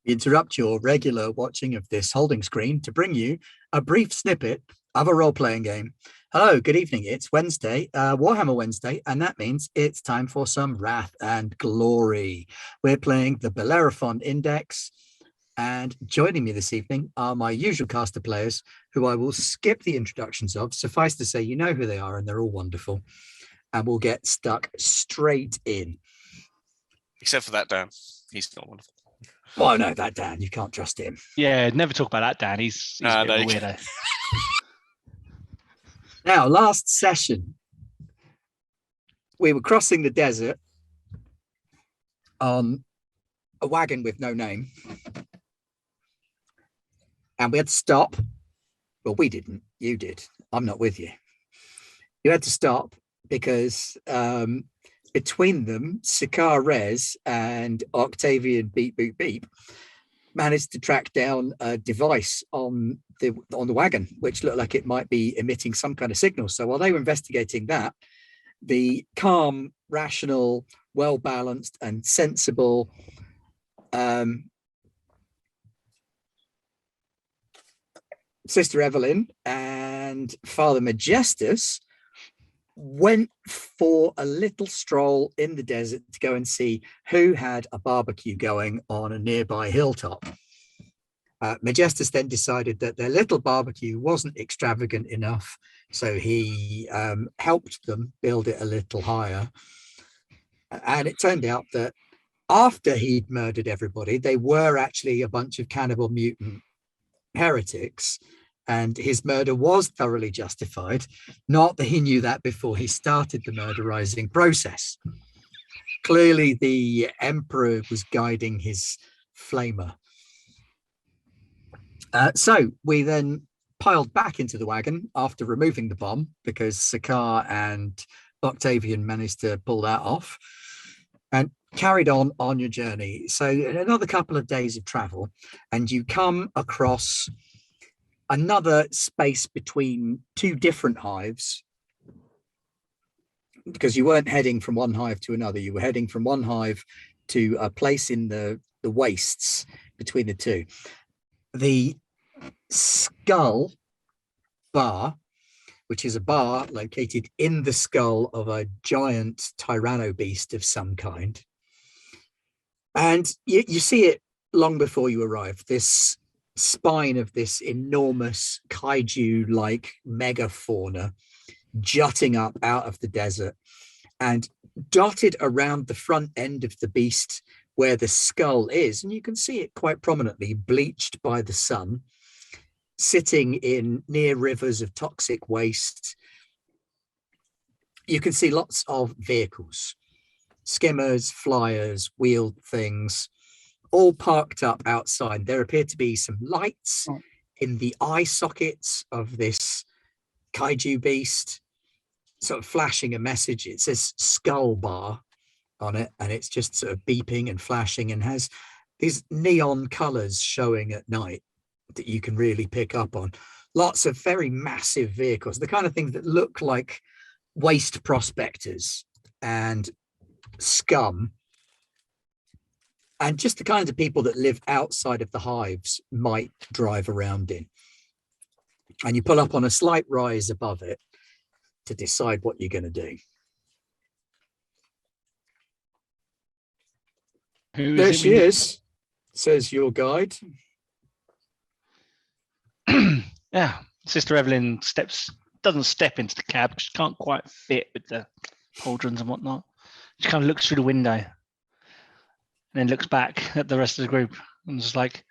Interrupt your regular watching of this holding screen to bring you a brief snippet of a role-playing game. Hello, good evening. It's Wednesday, Warhammer Wednesday, and that means it's time for some Wrath and Glory. We're playing the Bellerophon Index, and joining me this evening are my usual cast of players, who I will skip the introductions of. Suffice to say, you know who they are, and they're all wonderful. And we'll get stuck straight in. Except for that Dan. He's not wonderful. Well, no, that Dan, you can't trust him. Yeah, never talk about that, Dan. He's a bit of a weirdo. Now, last session, we were crossing the desert on a wagon with no name. And we had to stop. Well, we didn't. You did. I'm not with you. You had to stop because between them, Sakaar Rez and Octavian Beep Boop Beep managed to track down a device on the wagon, which looked like it might be emitting some kind of signal. So while they were investigating that, the calm, rational, well-balanced and sensible Sister Evelyn and Father Majestus went for a little stroll in the desert to go and see who had a barbecue going on a nearby hilltop. Majestus then decided that their little barbecue wasn't extravagant enough, so he helped them build it a little higher. And it turned out that after he'd murdered everybody, they were actually a bunch of cannibal mutant heretics, and his murder was thoroughly justified. Not that he knew that before he started the murderizing process. Clearly, the Emperor was guiding his flamer. So we then piled back into the wagon after removing the bomb, because Sakaar and Octavian managed to pull that off, and carried on your journey. So another couple of days of travel, and you come across another space between two different hives, because you weren't heading from one hive to another. You were heading from one hive to a place in the wastes between the two. The Skull Bar, which is a bar located in the skull of a giant tyranno beast of some kind. And you see it long before you arrive, this spine of this enormous kaiju-like megafauna jutting up out of the desert, and dotted around the front end of the beast where the skull is, and you can see it quite prominently, bleached by the sun, sitting in near rivers of toxic waste. You can see lots of vehicles, skimmers, flyers, wheeled things, all parked up outside. There appear to be some lights in the eye sockets of this kaiju beast, sort of flashing a message. It says Skull Bar on it, and it's just sort of beeping and flashing, and has these neon colors showing at night that you can really pick up on. Lots of very massive vehicles, the kind of things that look like waste prospectors and scum, and just the kinds of people that live outside of the hives might drive around in. And you pull up on a slight rise above it to decide what you're going to do. There she is, says your guide. Yeah, Sister Evelyn doesn't step into the cab because she can't quite fit with the pauldrons and whatnot. She kind of looks through the window and then looks back at the rest of the group and is like,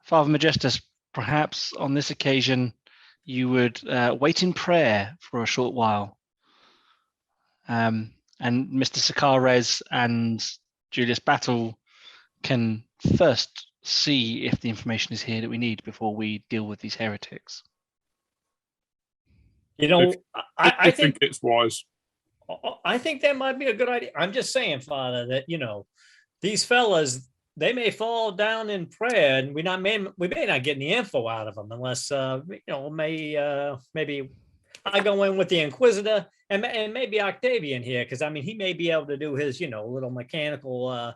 Father Majestus, perhaps on this occasion you would wait in prayer for a short while. And Mr. Sakaar Rez and Julius Battle can first see if the information is here that we need before we deal with these heretics. You know, I think it's wise. I think that might be a good idea. I'm just saying, Father, that, you know, these fellas, they may fall down in prayer, and we may not get any info out of them unless, you know, maybe I go in with the Inquisitor and maybe Octavian here, because I mean, he may be able to do his, you know, little mechanical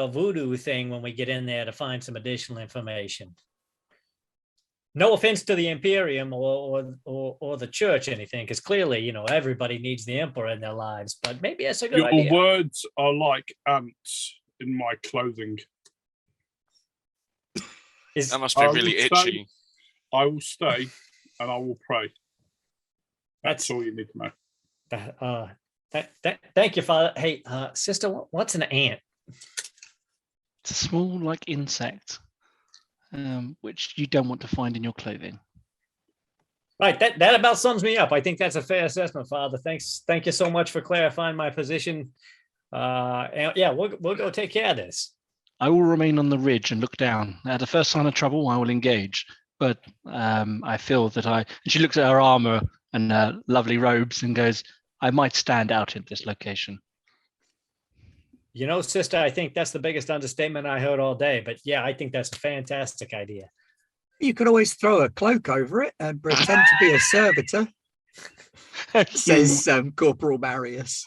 voodoo thing when we get in there to find some additional information. No offense to the Imperium or the church, or anything, because clearly, you know, everybody needs the Emperor in their lives. But maybe that's a good Your idea. words are like ants in my clothing. That must be I really will stay. itchy. I will stay and I will pray. That's That's- all you need to know. Thank you, Father. Hey, sister, what's an ant? It's a small, like, insect, which you don't want to find in your clothing. Right, that about sums me up. I think that's a fair assessment, Father. Thank you so much for clarifying my position. And yeah, we'll go take care of this. I will remain on the ridge and look down. At the first sign of trouble, I will engage. But I feel that and she looks at her armor and her lovely robes and goes, I might stand out in this location. You know, sister, I think that's the biggest understatement I heard all day. But yeah, I think that's a fantastic idea. You could always throw a cloak over it and pretend to be a servitor, says Corporal Marius.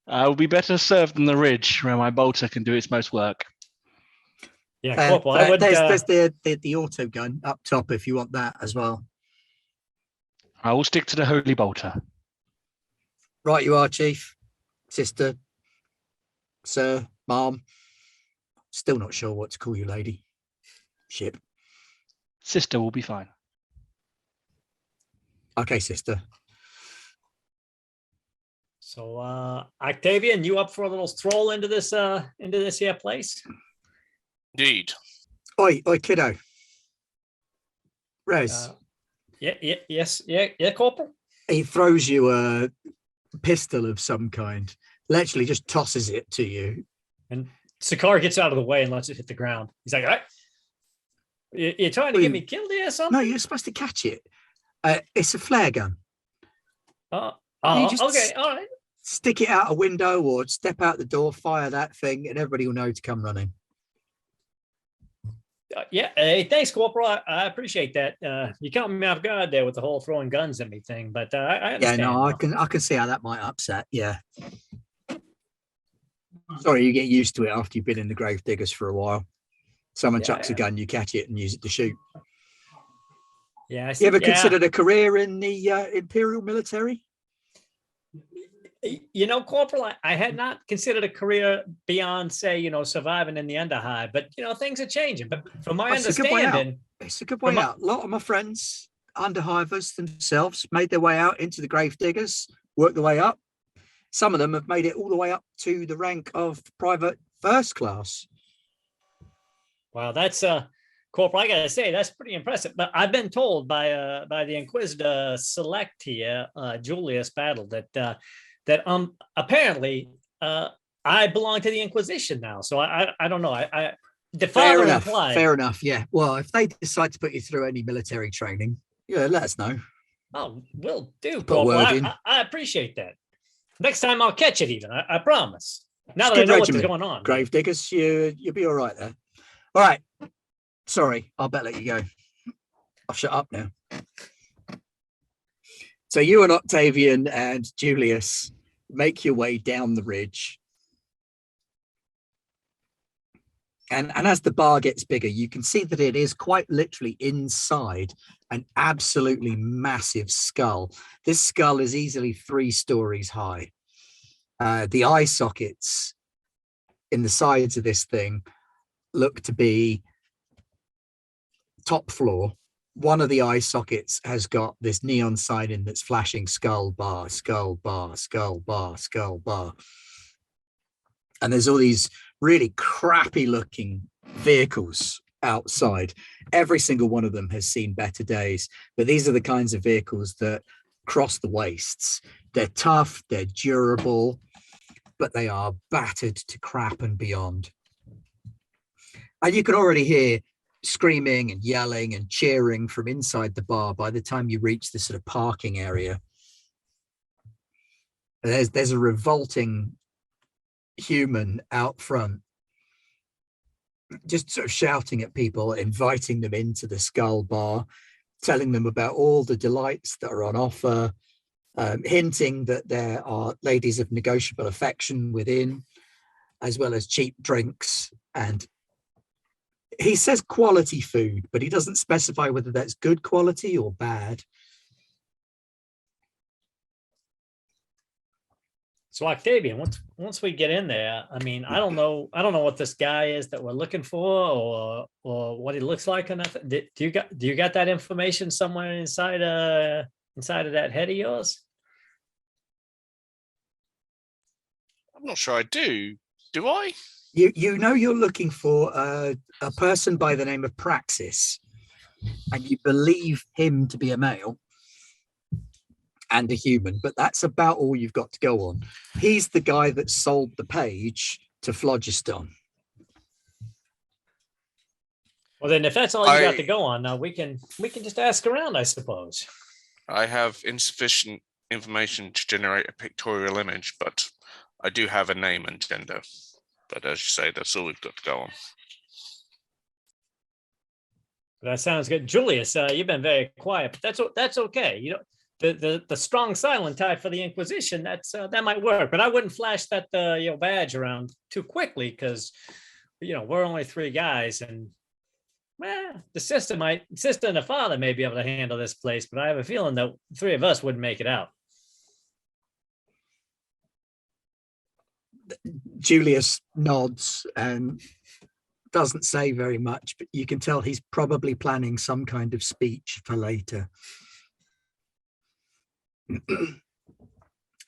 I will be better served than the ridge where my bolter can do its most work. Yeah, Corporal, I would. There's the auto gun up top if you want that as well. I will stick to the holy bolter. Right, you are, Chief, sister, sir, mom. Still not sure what to call you, lady. Ship. Sister will be fine. Okay, sister. So, Octavian, you up for a little stroll into this here place? Indeed. Oi, kiddo. Rez. Yeah, Corporal. He throws you a pistol of some kind. Literally just tosses it to you. And Sakaar gets out of the way and lets it hit the ground. He's like, all right. You're trying to get me killed here or something? No, you're supposed to catch it. It's a flare gun. You just okay, all right. Stick it out a window or step out the door, fire that thing, and everybody will know to come running. Hey, thanks, Corporal. I appreciate that. You caught me off guard there with the whole throwing guns at me thing, but I understand. Yeah, no, I can see how that might upset. Yeah. Sorry, you get used to it after you've been in the grave diggers for a while. Someone chucks a gun, you catch it and use it to shoot. Yeah. You ever considered a career in the Imperial military? You know, Corporal, I had not considered a career beyond, say, surviving in the Underhive, but things are changing. But from my understanding, it's a good way out. A lot of my friends, Underhivers themselves, made their way out into the grave diggers, worked their way up. Some of them have made it all the way up to the rank of private first class. Wow, that's Corporal, I gotta say, that's pretty impressive. But I've been told by the Inquisitor Select here, Julius Battle, that apparently I belong to the Inquisition now. So I don't know. Fair enough. Yeah. Well, if they decide to put you through any military training, let us know. Oh, will do, Corporal. I appreciate that. Next time I'll catch it even. I promise. Now that I know what's going on. Grave diggers, you'll be all right there. All right. Sorry, I'll let you go. I'll shut up now. So you and Octavian and Julius make your way down the ridge. And as the bar gets bigger, you can see that it is quite literally inside an absolutely massive skull. This skull is easily 3 stories high. The eye sockets in the sides of this thing look to be top floor. One of the eye sockets has got this neon sign in that's flashing skull bar, skull bar, skull bar, skull bar. And there's all these really crappy looking vehicles outside. Every single one of them has seen better days, but these are the kinds of vehicles that cross the wastes. They're tough, they're durable, but they are battered to crap and beyond. And you can already hear screaming and yelling and cheering from inside the bar by the time you reach the sort of parking area. There's a revolting human out front, just sort of shouting at people, inviting them into the skull bar, telling them about all the delights that are on offer, hinting that there are ladies of negotiable affection within, as well as cheap drinks. And he says quality food, but he doesn't specify whether that's good quality or bad. So Octavian, once we get in there, I mean, I don't know what this guy is that we're looking for, or what he looks like or nothing. Do you got that information somewhere inside of that head of yours? I'm not sure I do. Do I? You know you're looking for a person by the name of Praxis, and you believe him to be a male and a human, but that's about all you've got to go on. He's the guy that sold the page to Phlogiston. Well, then, if that's all you got to go on, now we can just ask around, I suppose. I have insufficient information to generate a pictorial image, but I do have a name and gender. But as you say, that's all we've got to go on. That sounds good, Julius. You've been very quiet, but that's okay. You know, the strong silent type for the Inquisition. That might work, but I wouldn't flash that badge around too quickly, because we're only 3 guys, and the sister and the father may be able to handle this place, but I have a feeling that 3 of us wouldn't make it out. Julius nods and doesn't say very much, but you can tell he's probably planning some kind of speech for later.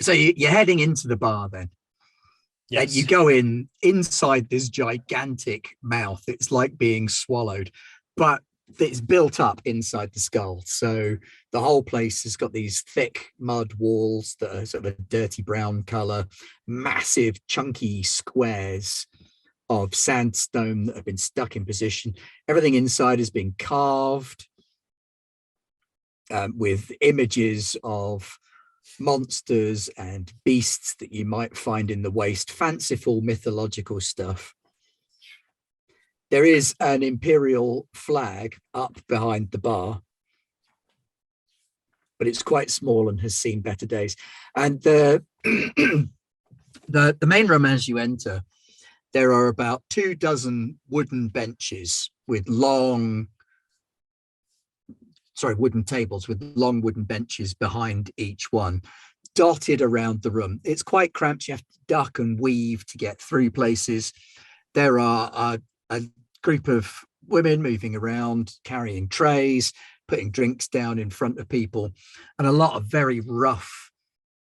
So you're heading into the bar then. Yes. And you go inside this gigantic mouth. It's like being swallowed, but it's built up inside the skull. So the whole place has got these thick mud walls that are sort of a dirty brown color, massive chunky squares of sandstone that have been stuck in position. Everything inside has been carved with images of monsters and beasts that you might find in the waste, fanciful mythological stuff. There is an imperial flag up behind the bar, but it's quite small and has seen better days. And the main room, as you enter, there are about 24 wooden benches with wooden tables with long wooden benches behind each one, dotted around the room. It's quite cramped. You have to duck and weave to get through places. There are a group of women moving around, carrying trays, putting drinks down in front of people, and a lot of very rough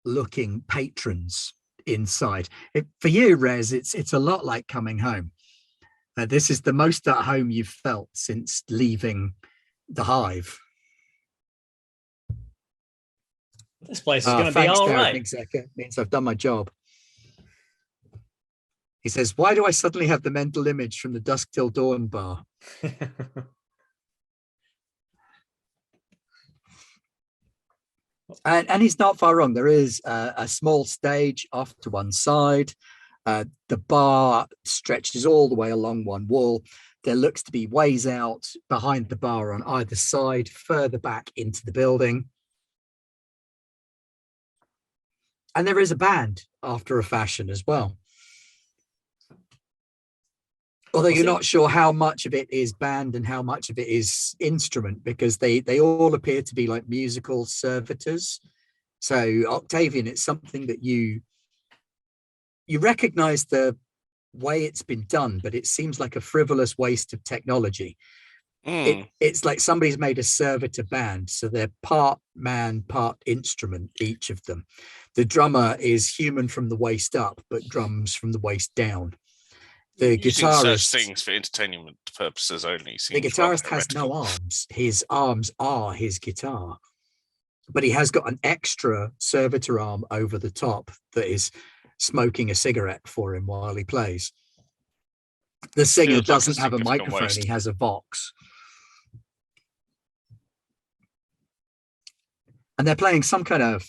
looking patrons inside. For you, Rez, it's a lot like coming home. This is the most at home you've felt since leaving the hive. This place is going to be all right. It means I've done my job. He says, why do I suddenly have the mental image from the Dusk Till Dawn bar? And he's not far wrong. There is a small stage off to one side. The bar stretches all the way along one wall. There looks to be ways out behind the bar on either side, further back into the building. And there is a band after a fashion as well. Although you're not sure how much of it is band and how much of it is instrument, because they all appear to be like musical servitors. So Octavian, it's something that you recognize the way it's been done, but it seems like a frivolous waste of technology. It's like somebody's made a servitor band, so they're part man, part instrument, each of them. The drummer is human from the waist up, but drums from the waist down. The guitarist, such things for entertainment purposes only. The guitarist has no arms. His arms are his guitar, but he has got an extra servitor arm over the top that is smoking a cigarette for him while he plays. The singer doesn't have a microphone. He has a Vox. And they're playing some kind of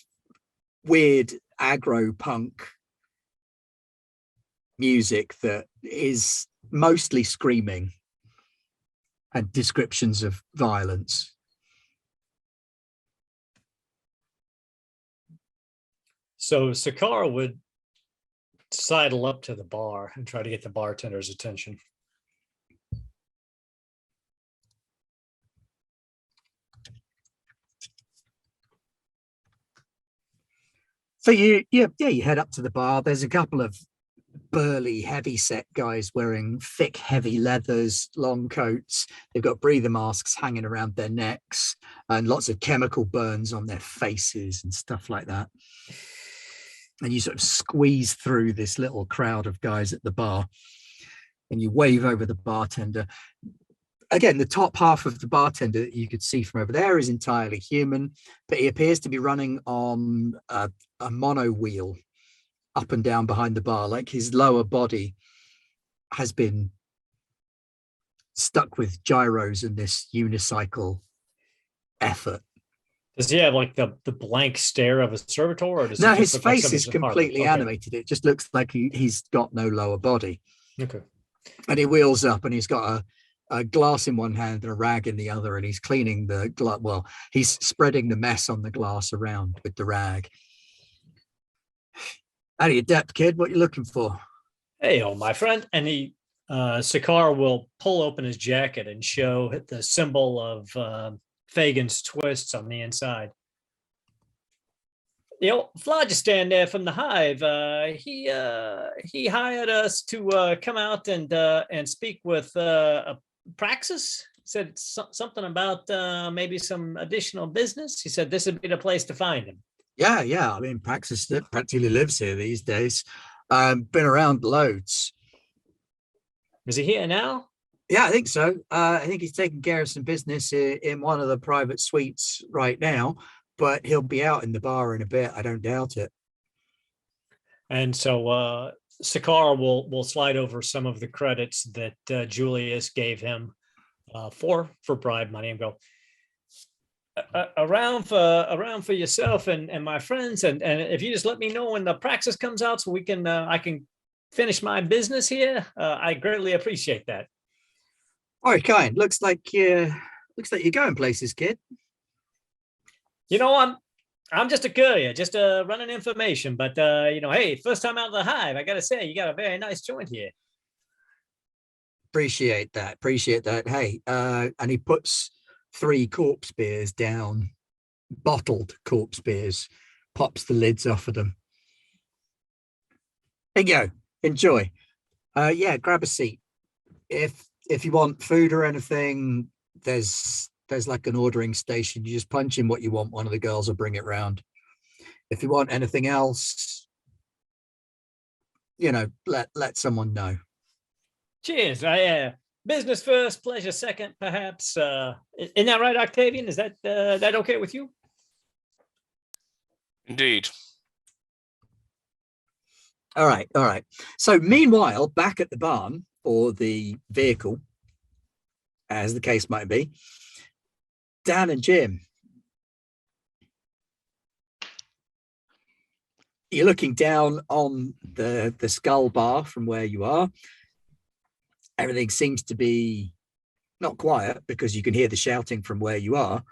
weird aggro punk music that is mostly screaming and descriptions of violence. So Sakara would sidle up to the bar and try to get the bartender's attention. So you head up to the bar. There's a couple of burly, heavy-set guys wearing thick, heavy leathers, long coats. They've got breather masks hanging around their necks and lots of chemical burns on their faces and stuff like that. And you sort of squeeze through this little crowd of guys at the bar and you wave over the bartender. Again, the top half of the bartender that you could see from over there is entirely human, but he appears to be running on a mono wheel up and down behind the bar, like his lower body has been stuck with gyros in this unicycle effort. Does he have like the blank stare of a servitor, or does No, it his just look like face somebody's is completely okay. animated. It just looks like he's got no lower body. Okay. And he wheels up and he's got a glass in one hand and a rag in the other, and he's cleaning the glass. Well, he's spreading the mess on the glass around with the rag. Howdy, adept kid, what you looking for? Hey, oh, my friend. And Sakar will pull open his jacket and show the symbol of Fagin's twists on the inside. The old Phlogiston there from the Hive, he hired us to come out and speak with Praxis. Said something about maybe some additional business. He said this would be the place to find him. Yeah. I mean, Praxis practically lives here these days. Been around loads. Is he here now? Yeah, I think so. I think he's taking care of some business in one of the private suites right now, but he'll be out in the bar in a bit. I don't doubt it. And so Sakar will slide over some of the credits that Julius gave him for bribe money and go around for yourself and my friends. And if you just let me know when the Praxis comes out so we can I can finish my business here, I greatly appreciate that. All right, kind. Looks like you're going places, kid. You know, I'm just a courier, just running information. But hey, first time out of the Hive, I gotta say, you got a very nice joint here. Appreciate that. Hey, and he puts 3 corpse beers down, bottled corpse beers, pops the lids off of them. There you go. Enjoy. Yeah, grab a seat. If you want food or anything, there's like an ordering station. You just punch in what you want. One of the girls will bring it round. If you want anything else, let someone know. Cheers. Business first, pleasure second, perhaps. Isn't that right, Octavian? Is that okay with you? Indeed. All right. So meanwhile, back at the barn or the vehicle, as the case might be, Dan and Jim, you're looking down on the skull bar from where you are. Everything seems to be not quiet because you can hear the shouting from where you are,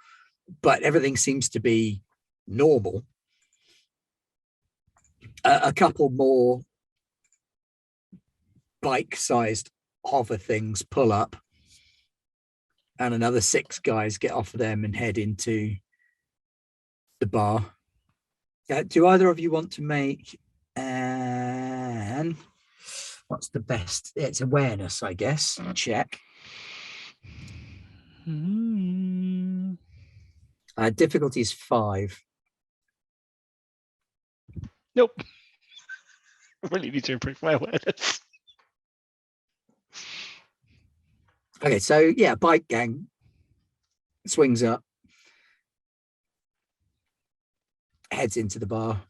but everything seems to be normal. A couple more bike-sized hover things pull up, and another 6 guys get off of them and head into the bar. Do either of you want to make what's the best? It's awareness, I guess. Check. Difficulty is 5. Nope. I really need to improve my awareness. Okay, so yeah, bike gang swings up, heads into the bar.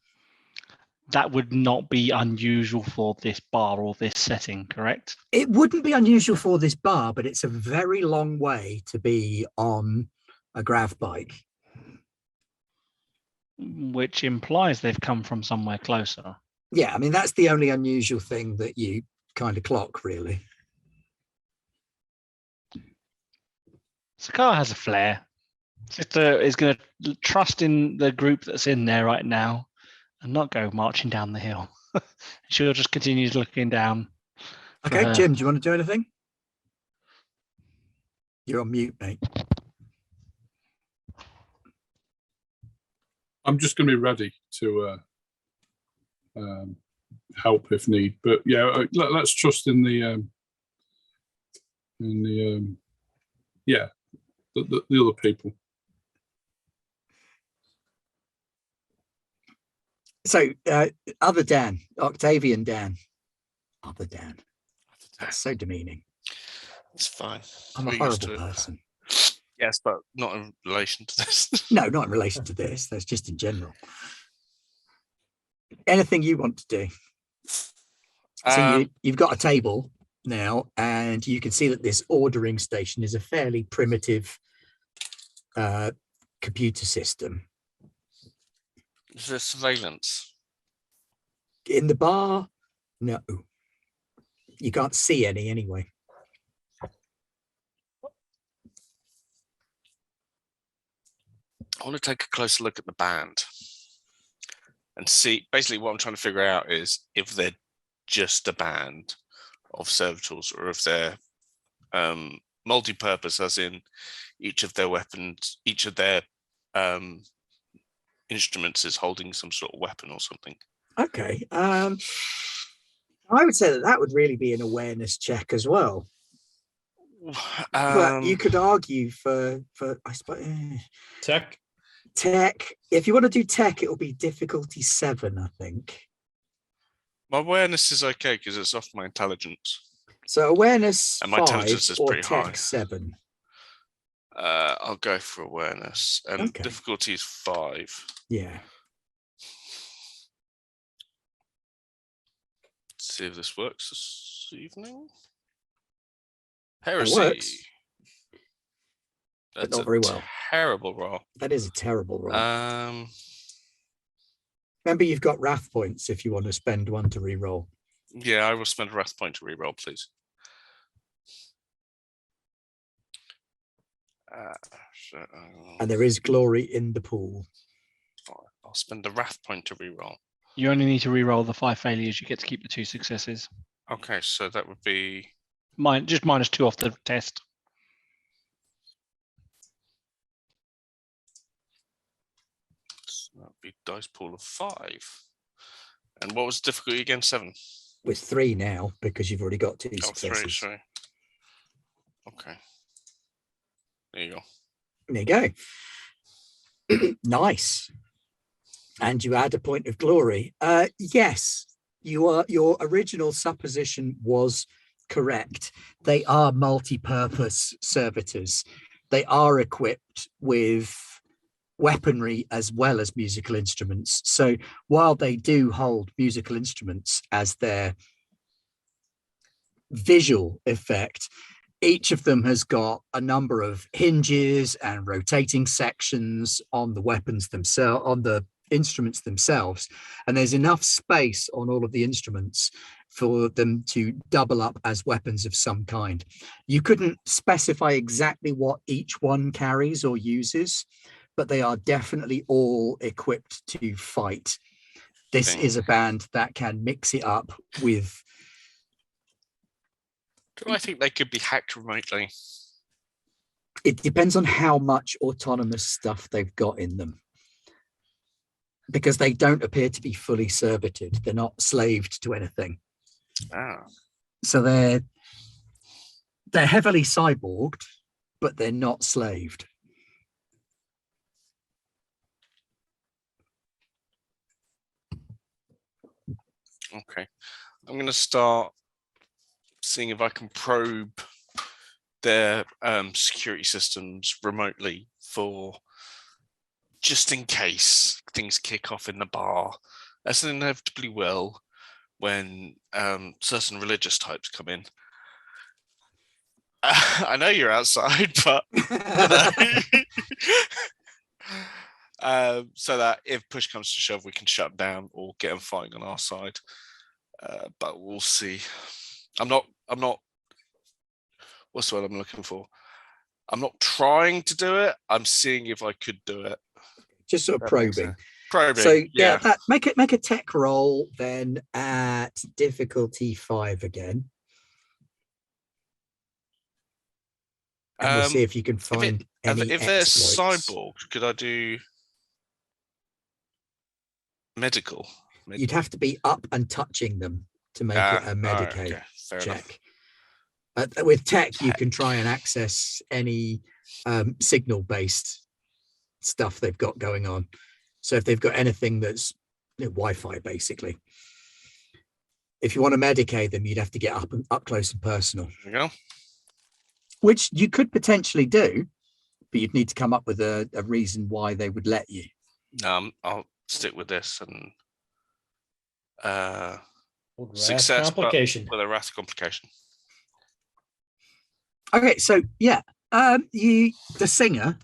That would not be unusual for this bar or this setting, correct? It wouldn't be unusual for this bar, but it's a very long way to be on a grav bike. Which implies they've come from somewhere closer. Yeah, I mean, that's the only unusual thing that you kind of clock, really. Sakar has a flair. Sister is going to trust in the group that's in there right now and not go marching down the hill. She'll just continue looking down. for Okay, her. Jim, do you want to do anything? You're on mute, mate. I'm just going to be ready to help if need. But yeah, let's trust in the other people. So, other Dan, Octavian Dan, other Dan. That's so demeaning. It's fine. I'm a We're used horrible to it. person. Yes, but not in relation to this. No, not in relation to this. That's just in general. Anything you want to do? So you've got a table now, and you can see that this ordering station is a fairly primitive computer system. Is there surveillance? In the bar, no. You can't see any anyway. I want to take a closer look at the band and see. Basically, what I'm trying to figure out is if they're just a band of servitors or if they're multi-purpose, as in each of their weapons, each of their instruments is holding some sort of weapon or something. Okay. I would say that would really be an awareness check as well. But you could argue for I suppose Tech. If you want to do tech, it'll be difficulty 7, I think. My awareness is okay because it's off my intelligence. So awareness And my 5 intelligence is or pretty tech high. 7. I'll go for awareness, and Okay. difficulty is 5. Yeah. Let's see if this works this evening. It Heresy. works, That's not a very well. terrible roll. That is a terrible roll. Um, Remember, you've got wrath points if you want to spend 1 to re-roll. yeah, I will spend a wrath point to reroll, please. So, And there is glory in the pool. I'll spend a wrath point to reroll. You only need to re-roll the 5 failures. You get to keep the 2 successes. Okay, so that would be Just -2 off the test. that would be dice pool of 5. And what was the difficulty again? 7. With 3 now, because you've already got 2 Oh, 3, successes. sorry. Okay. There you go. There you go. Nice. And you add a point of glory. Yes, your original supposition was correct. They are multi-purpose servitors. They are equipped with weaponry as well as musical instruments. So while they do hold musical instruments as their visual effect, each of them has got a number of hinges and rotating sections on the weapons themselves, on the instruments themselves, and there's enough space on all of the instruments for them to double up as weapons of some kind. You couldn't specify exactly what each one carries or uses, but they are definitely all equipped to fight. This is a band that can mix it up with. Do I think they could be hacked remotely? It depends on how much autonomous stuff they've got in them, because they don't appear to be fully servited. They're not slaved to anything. Ah, So they're heavily cyborged, but they're not slaved. okay. I'm going to start seeing if I can probe their security systems remotely for just in case things kick off in the bar, as they inevitably will when certain religious types come in. I know you're outside, but so that if push comes to shove, we can shut them down or get them fighting on our side. But we'll see. I'm not. What's the word I'm looking for? I'm not trying to do it. I'm seeing if I could do it. Just sort of That makes probing. Probing. So yeah, yeah. that make a tech roll then at difficulty 5 again. And we'll see if you can find any If they're exploits. cyborgs, could I do medical? You'd have to be up and touching them to make it a Medicaid okay. Fair enough. check. With tech, you can try and access any signal-based stuff they've got going on. So if they've got anything that's Wi-Fi, basically. If you want to Medicaid them, you'd have to get up close and personal. There we go. Which you could potentially do, but you'd need to come up with a reason why they would let you. I'll stick with this and Wrath success complication. with a wrath complication. Okay, so yeah, the singer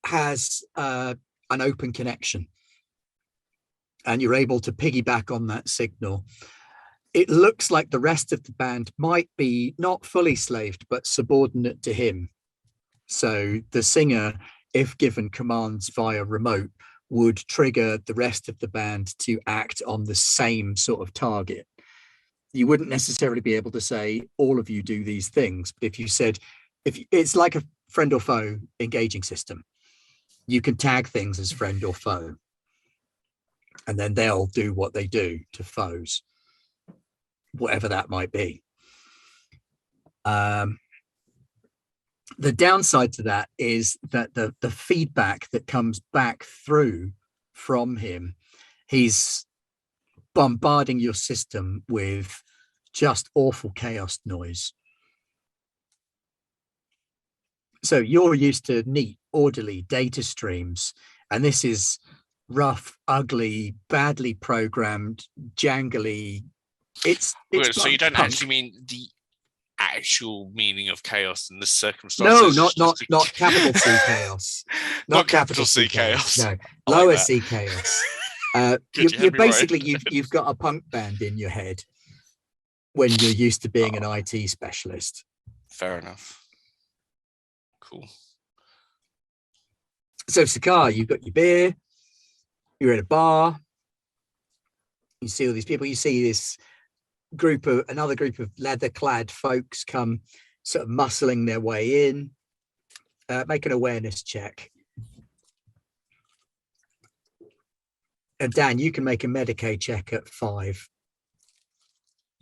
has an open connection, and you're able to piggyback on that signal. It looks like the rest of the band might be not fully slaved, but subordinate to him. So the singer, if given commands via remote, would trigger the rest of the band to act on the same sort of target. You wouldn't necessarily be able to say, all of you do these things. But if you said, it's like a friend or foe engaging system, you can tag things as friend or foe, and then they'll do what they do to foes, whatever that might be. The downside to that is that the feedback that comes back through from him, he's bombarding your system with just awful chaos noise. So you're used to neat, orderly data streams, and this is rough, ugly, badly programmed, jangly. It's So you don't punk. actually mean the actual meaning of chaos in this circumstance? No, not capital C chaos. Not capital C chaos. No, I lower like that. C chaos. Good, you you had me basically worried. you've got a punk band in your head when you're used to being an IT specialist. Fair enough. Cool. So Sakar, you've got your beer, you're in a bar, you see all these people, you see this another group of leather-clad folks come sort of muscling their way in. Make an awareness check. And Dan, you can make a Medicaid check at 5.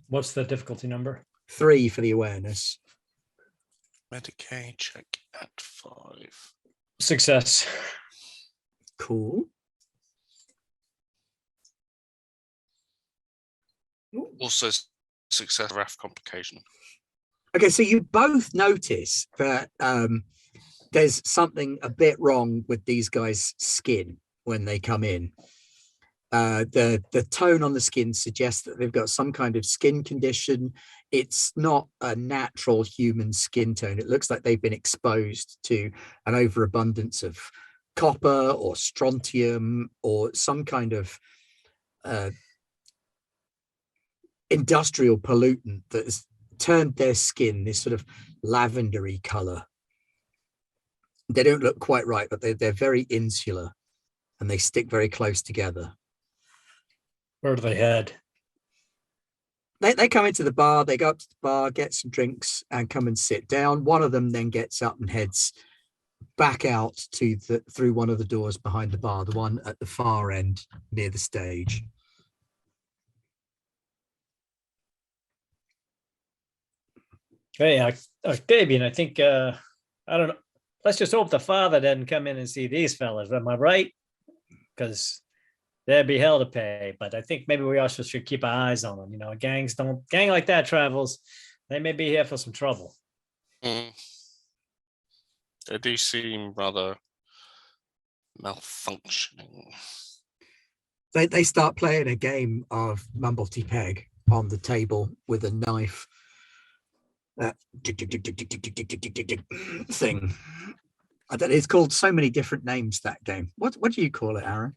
What's the difficulty number? 3 for the awareness. Medicaid check at 5. Success. Cool. Also success wrath complication. Okay, so you both notice that there's something a bit wrong with these guys' skin when they come in. The tone on the skin suggests that they've got some kind of skin condition. It's not a natural human skin tone. It looks like they've been exposed to an overabundance of copper or strontium or some kind of industrial pollutant that has turned their skin this sort of lavendery color. They don't look quite right, but they're very insular and they stick very close together. Where do they head? They come into the bar, they go up to the bar, get some drinks and come and sit down. One of them then gets up and heads back out to through one of the doors behind the bar, the one at the far end near the stage. Hey, Octavian, I think, I don't know. Let's just hope the father doesn't come in and see these fellas. Am I right? Because there'd be hell to pay. But I think maybe we also should keep our eyes on them. You know, gang like that travels. They may be here for some trouble. They do seem rather malfunctioning. They start playing a game of Mumblety Peg on the table with a knife. Thing. I don't know, it's called so many different names, that game. What do you call it, Aaron?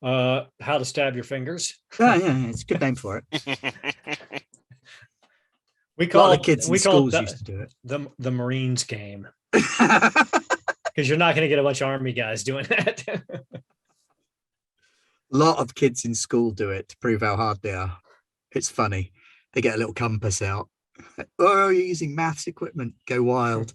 How to stab your fingers. Yeah, it's a good name for it. We A lot call of kids in we call schools it used to do it. the Marines game. because you're not going to get a bunch of army guys doing that. A lot of kids in school do it to prove how hard they are. It's funny. They get a little compass out. Oh, you're using maths equipment. Go wild.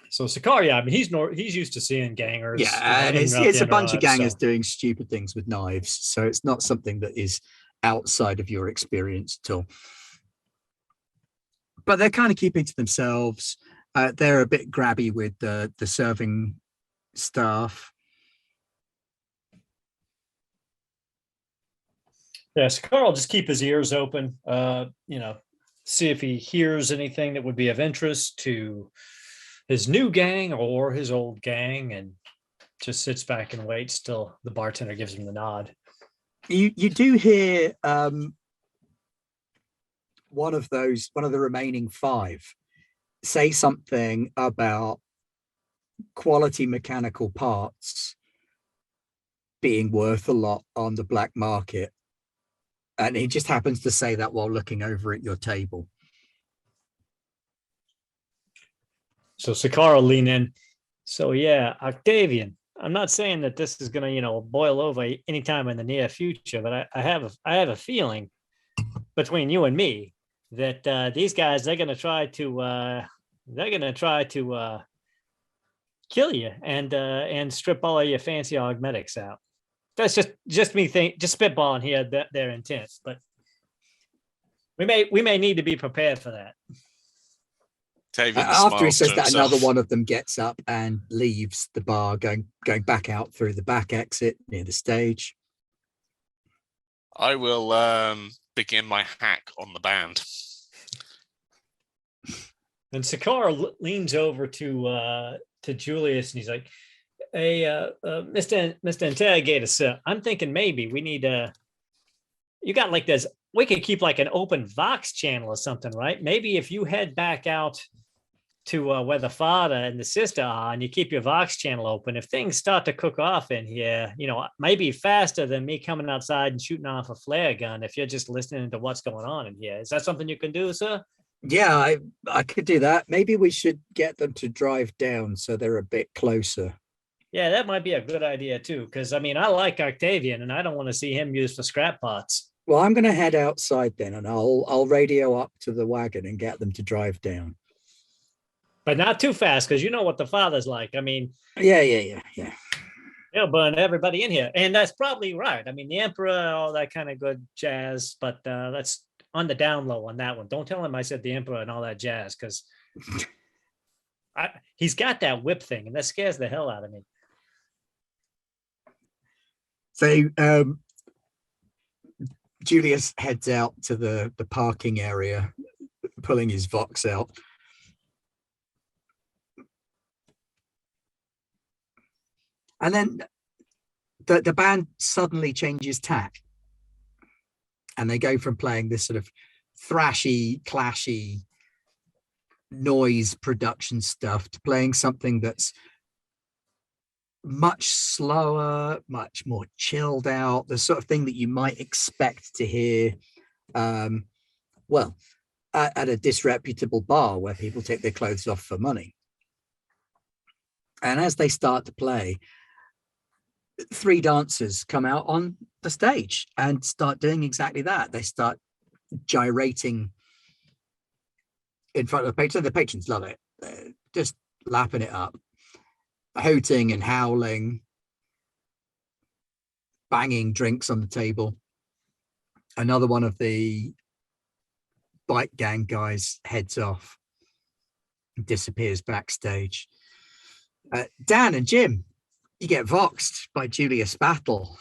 So Sakaria, I mean, he's used to seeing gangers. Yeah, and it's a bunch of gangers doing stupid things with knives. So it's not something that is outside of your experience at all. But they're kind of keeping to themselves. They're a bit grabby with the serving staff. Yeah, so Carl will just keep his ears open, see if he hears anything that would be of interest to his new gang or his old gang, and just sits back and waits till the bartender gives him the nod. You do hear one of the remaining 5 say something about quality mechanical parts being worth a lot on the black market. And he just happens to say that while looking over at your table. So Sakara will lean in. So yeah, Octavian, I'm not saying that this is going to, boil over anytime in the near future, but I have a feeling between you and me that these guys, they're going to try to kill you and strip all of your fancy augmetics out. That's just me just spitballing here their intent, but we may need to be prepared for that. After he says that, another one of them gets up and leaves the bar, going back out through the back exit near the stage. I will begin my hack on the band. And Sakara leans over to Julius and he's like, "Hey, Mr. Interrogator, sir, I'm thinking maybe we need you got like this, we could keep like an open Vox channel or something, right? Maybe if you head back out to where the father and the sister are and you keep your Vox channel open, if things start to cook off in here, maybe faster than me coming outside and shooting off a flare gun if you're just listening to what's going on in here. Is that something you can do, sir?" Yeah, I could do that. Maybe we should get them to drive down so they're a bit closer. Yeah, that might be a good idea too, because I like Octavian and I don't want to see him used for scrap parts. Well, I'm going to head outside then, and I'll radio up to the wagon and get them to drive down. But not too fast, because you know what the father's like. Yeah. He'll burn everybody in here, and that's probably right. The emperor, all that kind of good jazz, but that's on the down low on that one. Don't tell him I said the emperor and all that jazz, because he's got that whip thing, and that scares the hell out of me. So Julius heads out to the parking area, pulling his Vox out. And then the band suddenly changes tack. And they go from playing this sort of thrashy, clashy noise production stuff to playing something that's much slower, much more chilled out, the sort of thing that you might expect to hear at a disreputable bar where people take their clothes off for money. And as they start to play, 3 dancers come out on the stage and start doing exactly that. They start gyrating in front of the patrons. The patrons love it. They're just lapping it up, hooting and howling, banging drinks on the table. Another one of the bike gang guys heads off and disappears backstage. Dan and Jim, you get voxed by Julius Battle.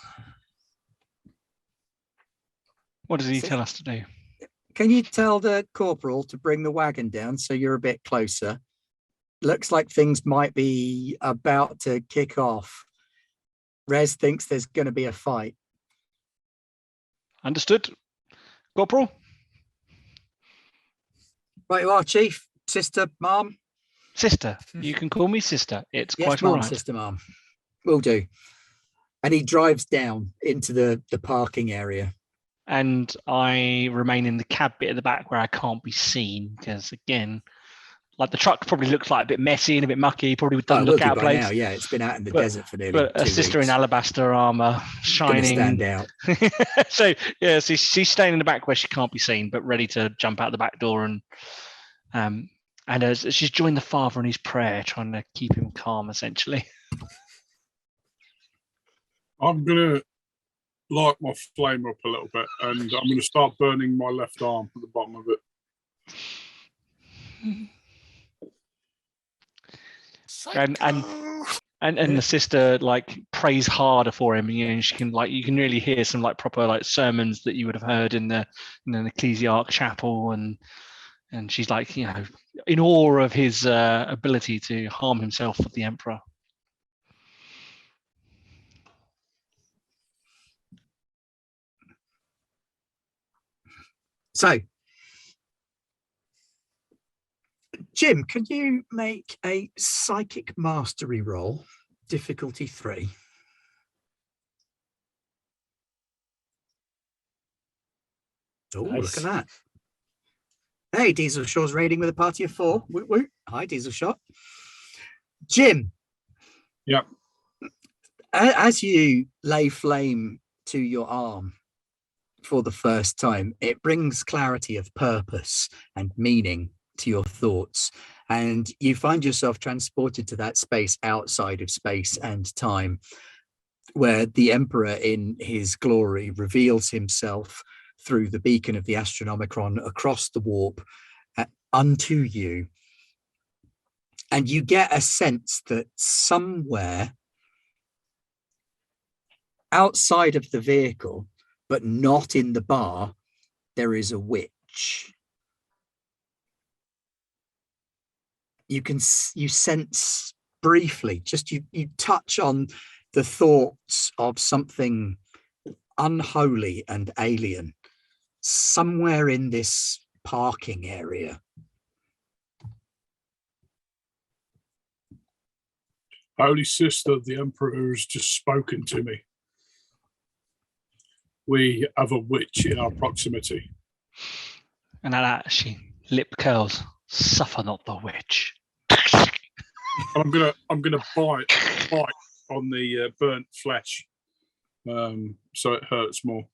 What does he tell us to do? Can you tell the corporal to bring the wagon down so you're a bit closer? Looks like things might be about to kick off. Rez thinks there's going to be a fight. Understood. Corporal? Right you are, Chief. Sister, Mom? Sister. You can call me sister. It's Yes, quite Mom, all right. Sister, Mom. Will do. And he drives down into the parking area. And I remain in the cab bit at the back where I can't be seen because, again, Like the truck probably looks like a bit messy and a bit mucky. Probably Oh, doesn't it will look do out of by place. now. Yeah, it's been out in the But- desert for nearly But 2 a sister weeks. in alabaster armor, Gonna shining. stand out. So yeah, so she's staying in the back where she can't be seen, but ready to jump out the back door. And as she's joined the father in his prayer, trying to keep him calm, essentially. I'm gonna light my flame up a little bit, and I'm gonna start burning my left arm at the bottom of it. And Psycho. the sister like prays harder for him. You know, she can like you can really hear some like proper like sermons that you would have heard in the ecclesiarch chapel, and she's like, you know, in awe of his ability to harm himself for the emperor. So, Jim, can you make a psychic mastery roll, difficulty 3? Oh, Nice. look at that. Hey, Diesel Shaw's raiding with a party of 4. Woot woot. Hi, Diesel Shaw. Jim. Yep. As you lay flame to your arm for the first time, it brings clarity of purpose and meaning to your thoughts. And you find yourself transported to that space outside of space and time, where the Emperor in his glory reveals himself through the beacon of the Astronomicron across the warp unto you. And you get a sense that somewhere outside of the vehicle, but not in the bar, there is a witch. You sense briefly, just you touch on the thoughts of something unholy and alien somewhere in this parking area. Holy Sister, the Emperor has just spoken to me. We have a witch in our proximity. And at that, she lip curls. Suffer not the witch. I'm gonna bite on the burnt flesh, so it hurts more.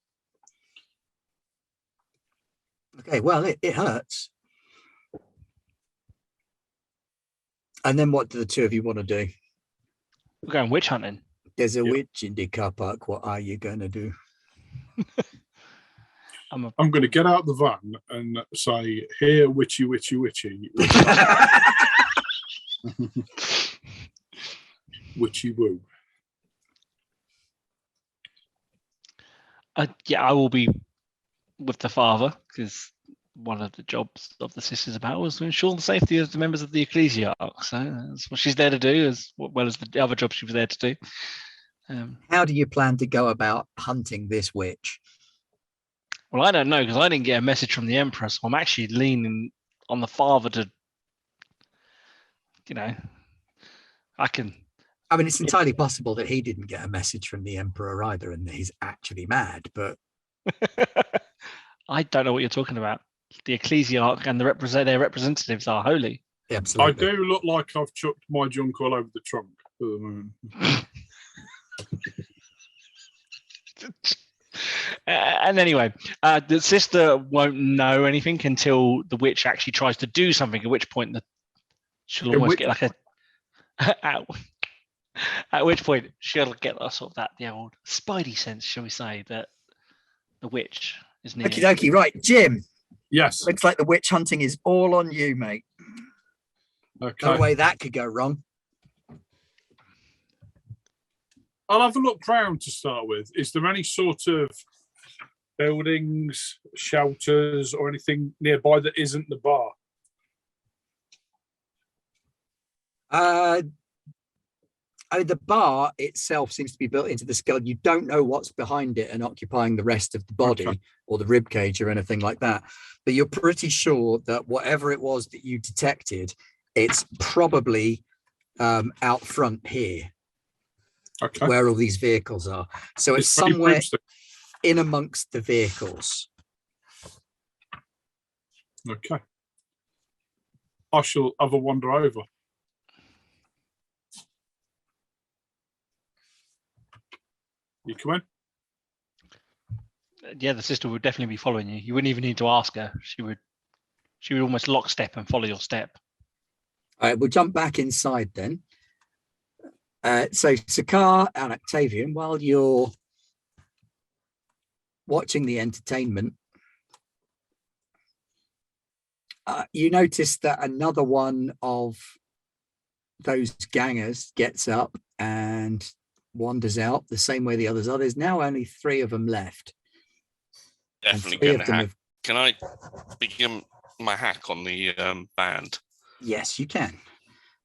Okay, well, it hurts. And then what do the two of you want to do? We're going witch hunting. There's a Yep. witch in the car park. What are you going to do? I'm going to get out the van and say, "Here, witchy, witchy, witchy, witchy woo." Yeah, I will be with the father because one of the jobs of the sisters about was to ensure the safety of the members of the ecclesiarch. So that's what she's there to do, as well as the other job she was there to do. How do you plan to go about hunting this witch? Well, I don't know because I didn't get a message from the emperor, so I'm actually leaning on the father to, you know, I can. I mean, it's entirely possible that he didn't get a message from the Emperor either, and that he's actually mad. But I don't know what you're talking about. The ecclesiarch and their representatives are holy. absolutely, I do look like I've chucked my junk all over the trunk at the moment. And anyway, the sister won't know anything until the witch actually tries to do something. At which point, she'll almost get like a. At which point, she'll get a sort of the old spidey sense, shall we say, that the witch is near. okie dokie. Right, Jim. Yes. Looks like the witch hunting is all on you, mate. Okay. No way that could go wrong. I'll have a look round to start with. Is there any sort of buildings, shelters, or anything nearby that isn't the bar? I mean, the bar itself seems to be built into the skull. You don't know what's behind it and occupying the rest of the body Okay. or the rib cage or anything like that. But you're pretty sure that whatever it was that you detected, it's probably out front here, Okay. where all these vehicles are. So it's very somewhere broomstick. in amongst the vehicles. Okay. I shall have a wander over. You come in? Yeah, the sister would definitely be following you. You wouldn't even need to ask her. She would almost lockstep and follow your step. All right, we'll jump back inside then. So Sakar and Octavian, while you're watching the entertainment, you notice that another one of those gangers gets up and wanders out the same way the others are. There's now only 3 of them left. and Definitely 3 going of to them hack. Can I begin my hack on the band? Yes, you can.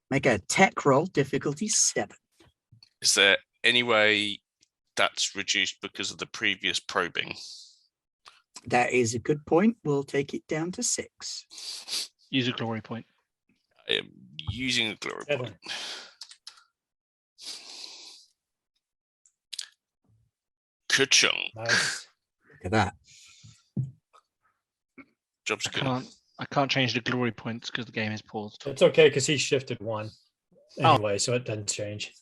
Make a tech roll, difficulty 7. Is there any way that's reduced because of the previous probing? That is a good point. We'll take it down to 6. Use a glory point. I am using a glory 7. point. Ka-chung. Nice. Look at that. Job's good. I can't change the glory points because the game is paused. It's okay because he shifted 1 Oh. anyway, so it doesn't change.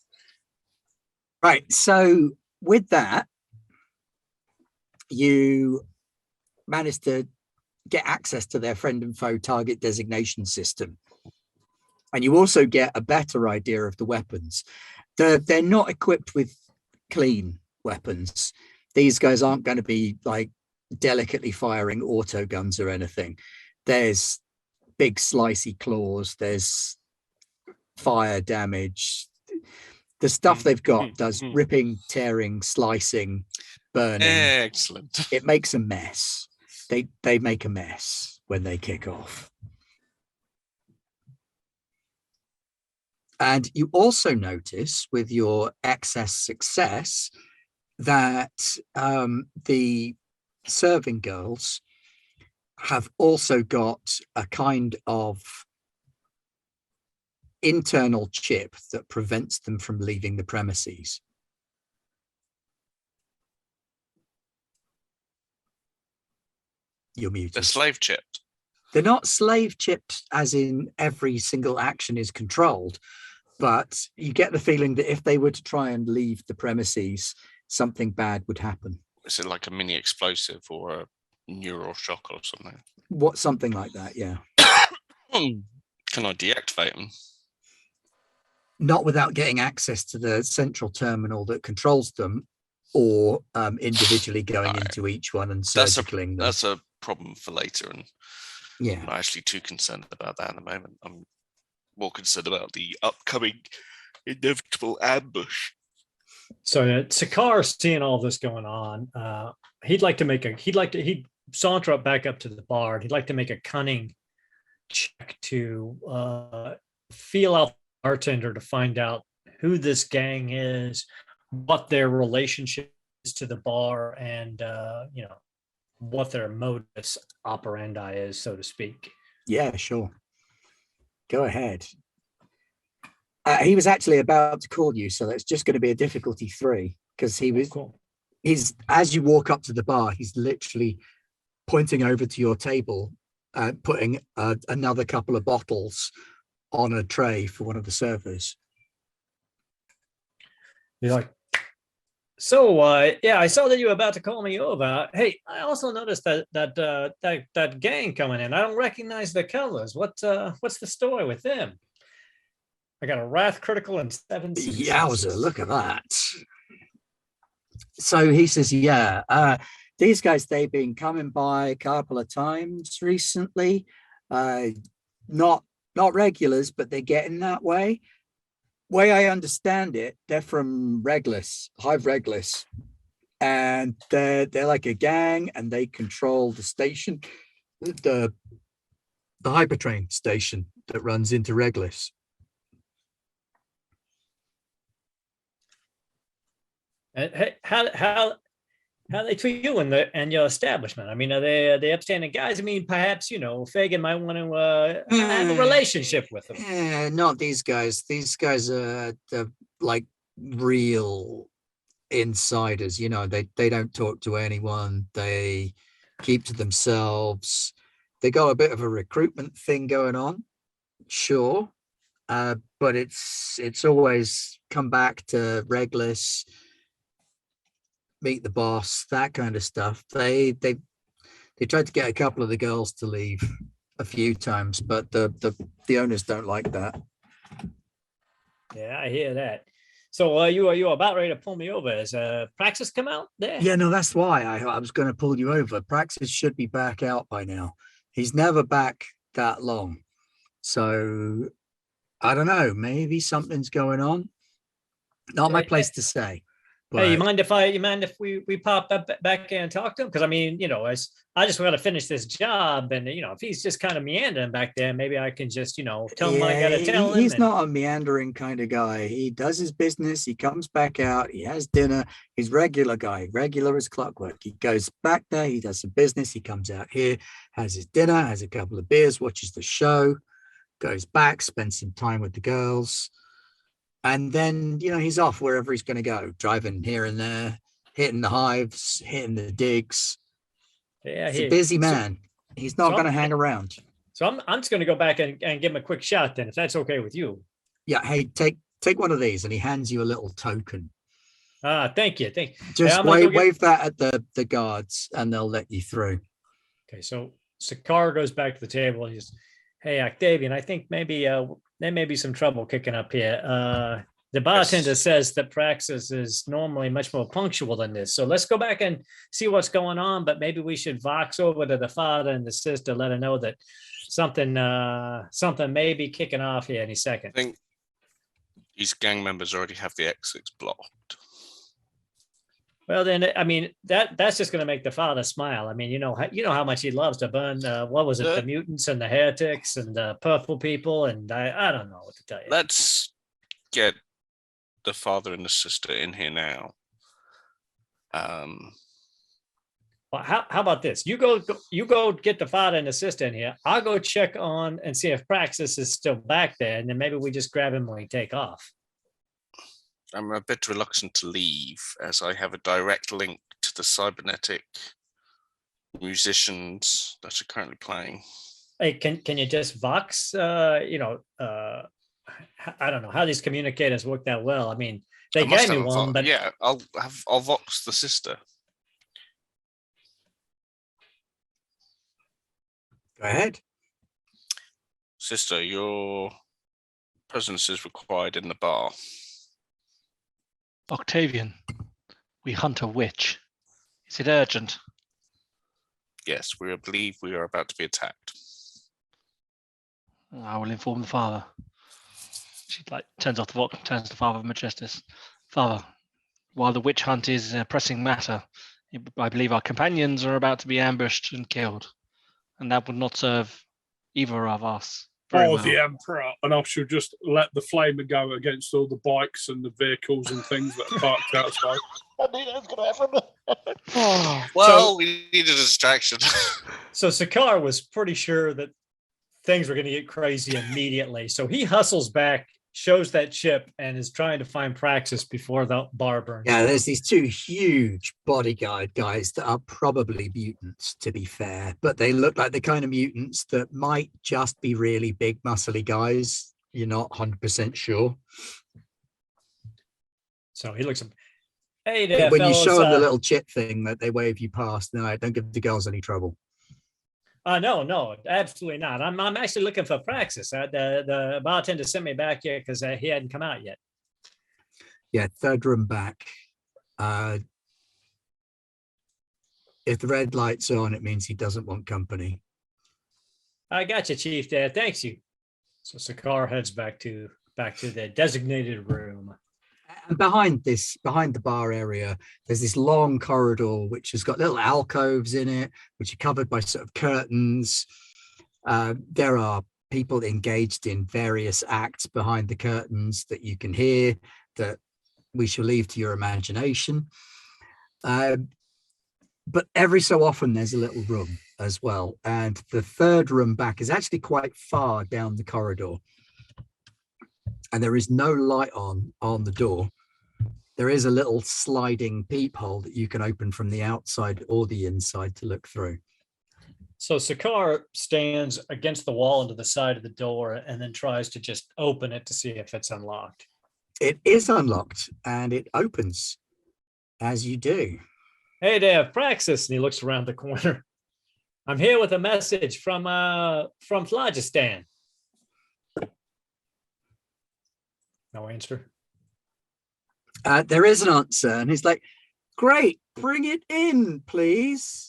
Right. So with that, you managed to get access to their friend and foe target designation system. And you also get a better idea of the weapons. They're not equipped with clean weapons. These guys aren't going to be like delicately firing auto guns or anything. There's big slicey claws. There's fire damage. The stuff they've got does ripping, tearing, slicing, burning. Excellent. It makes a mess. They make a mess when they kick off. And you also notice with your excess success that the serving girls have also got a kind of internal chip that prevents them from leaving the premises. You're muted. They're slave chipped. They're not slave chipped as in every single action is controlled, but you get the feeling that if they were to try and leave the premises, something bad would happen. Is it like a mini explosive or a neural shock or something? Something like that, yeah. Can I deactivate them? Not without getting access to the central terminal that controls them, or individually going Alright. into each one and That's a- surgicling them. That's a problem for later, and Yeah. I'm not actually too concerned about that at the moment. I'm more concerned about the upcoming inevitable ambush. So Sakar seeing all this going on, he'd saunter back up to the bar. And he'd like to make a cunning check to feel out the bartender to find out who this gang is, what their relationship is to the bar, and what their modus operandi is, so to speak. Yeah, sure. Go ahead. He was actually about to call you, so that's just going to be a difficulty 3 because Cool. he's as you walk up to the bar, he's literally pointing over to your table, putting another couple of bottles on a tray for one of the servers. You're like, so yeah, I saw that you were about to call me over. Hey, I also noticed that gang coming in. I don't recognize the colors. What's the story with them? I got a wrath critical and 7 Yowza, successes. look at that. So he says, yeah, these guys, they've been coming by a couple of times recently. Not regulars, but they're getting that way. Way I understand it, they're from Reglis, Hive Reglis. And they're like a gang, and they control the station, the hypertrain station that runs into Reglis. And hey, how they treat you and your establishment? I mean, are they upstanding guys? I mean, perhaps Fagin might want to have a relationship with them. Yeah, not these guys. These guys are they're like real insiders. They don't talk to anyone. They keep to themselves. They got a bit of a recruitment thing going on. sure, but it's always come back to Reglis, meet the boss, that kind of stuff. They tried to get a couple of the girls to leave a few times, but the owners don't like that. Yeah, I hear that. So are you about ready to pull me over? Has Praxis come out there? Yeah, no, that's why I was going to pull you over. Praxis should be back out by now. He's never back that long. So I don't know, maybe something's going on. Not my place to say. Hey, you But mind if we pop up back and talk to him? Because I mean, as I just want to finish this job, and if he's just kind of meandering back there, maybe I can just tell him what I got to tell him. he's not a meandering kind of guy. He does his business. He comes back out. He has dinner. He's regular guy, regular as clockwork. He goes back there. He does some business. He comes out here, has his dinner, has a couple of beers, watches the show, goes back, spends some time with the girls. And then, he's off wherever he's going to go, driving here and there, hitting the hives, hitting the digs. Yeah, He's a busy man. He's not going to hang around. So I'm just going to go back and give him a quick shot then, if that's okay with you. Yeah. Hey, take one of these, and he hands you a little token. Thank you. Just wave that at the guards, and they'll let you through. Okay, so Sakar goes back to the table. And he's, hey, Octavian, I think maybe there may be some trouble kicking up here. The bartender says that Praxis is normally much more punctual than this. So let's go back and see what's going on. But maybe we should vox over to the father and the sister, let her know that something may be kicking off here any second. I think these gang members already have the exits blocked. Well, then, I mean, that's just going to make the father smile. I mean, you know how much he loves to burn. What was it? The mutants and the heretics and the purple people. And I don't know what to tell you. Let's get the father and the sister in here now. Well, how about this? You go get the father and the sister in here. I'll go check on and see if Praxis is still back there. And then maybe we just grab him when we take off. I'm a bit reluctant to leave, as I have a direct link to the cybernetic musicians that are currently playing. Hey, can you just vox? I don't know how these communicators work that well. I mean, they gave me one, but yeah, I'll vox the sister. Go ahead. Sister, your presence is required in the bar. Octavian, we hunt a witch. Is it urgent? Yes, we believe we are about to be attacked. I will inform the father. She turns off the vox, turns to Father Majestus. Father, while the witch hunt is a pressing matter, I believe our companions are about to be ambushed and killed, and that would not serve either of us. The Emperor, and I should just let the flamer go against all the bikes and the vehicles and things that are parked outside. I knew that was going to happen. Well, we needed a distraction. So Sakar was pretty sure that things were going to get crazy immediately. So he hustles back, shows that chip, and is trying to find Praxis before the bar burns. Yeah, there's these two huge bodyguard guys that are probably mutants, to be fair, but they look like the kind of mutants that might just be really big, muscly guys. You're not 100% sure. So he looks, hey there, when fellas, you show them the little chip thing that they wave you past, no, don't give the girls any trouble. No, absolutely not. I'm actually looking for Praxis. The bartender sent me back here because he hadn't come out yet. Yeah, third room back. If the red light's on, it means he doesn't want company. I got you, Chief. There, thanks you. So Sakar heads back to the designated room. And behind the bar area, there's this long corridor which has got little alcoves in it, which are covered by sort of curtains. There are people engaged in various acts behind the curtains that you can hear, that we shall leave to your imagination. But every so often there's a little room as well. And the third room back is actually quite far down the corridor. And there is no light on the door. There is a little sliding peephole that you can open from the outside or the inside to look through. So Sakar stands against the wall into the side of the door and then tries to just open it to see if it's unlocked. It is unlocked and it opens as you do. Hey there, Praxis. And he looks around the corner. I'm here with a message from Phlogistan. No answer. There is an answer, and he's like, "Great, bring it in, please.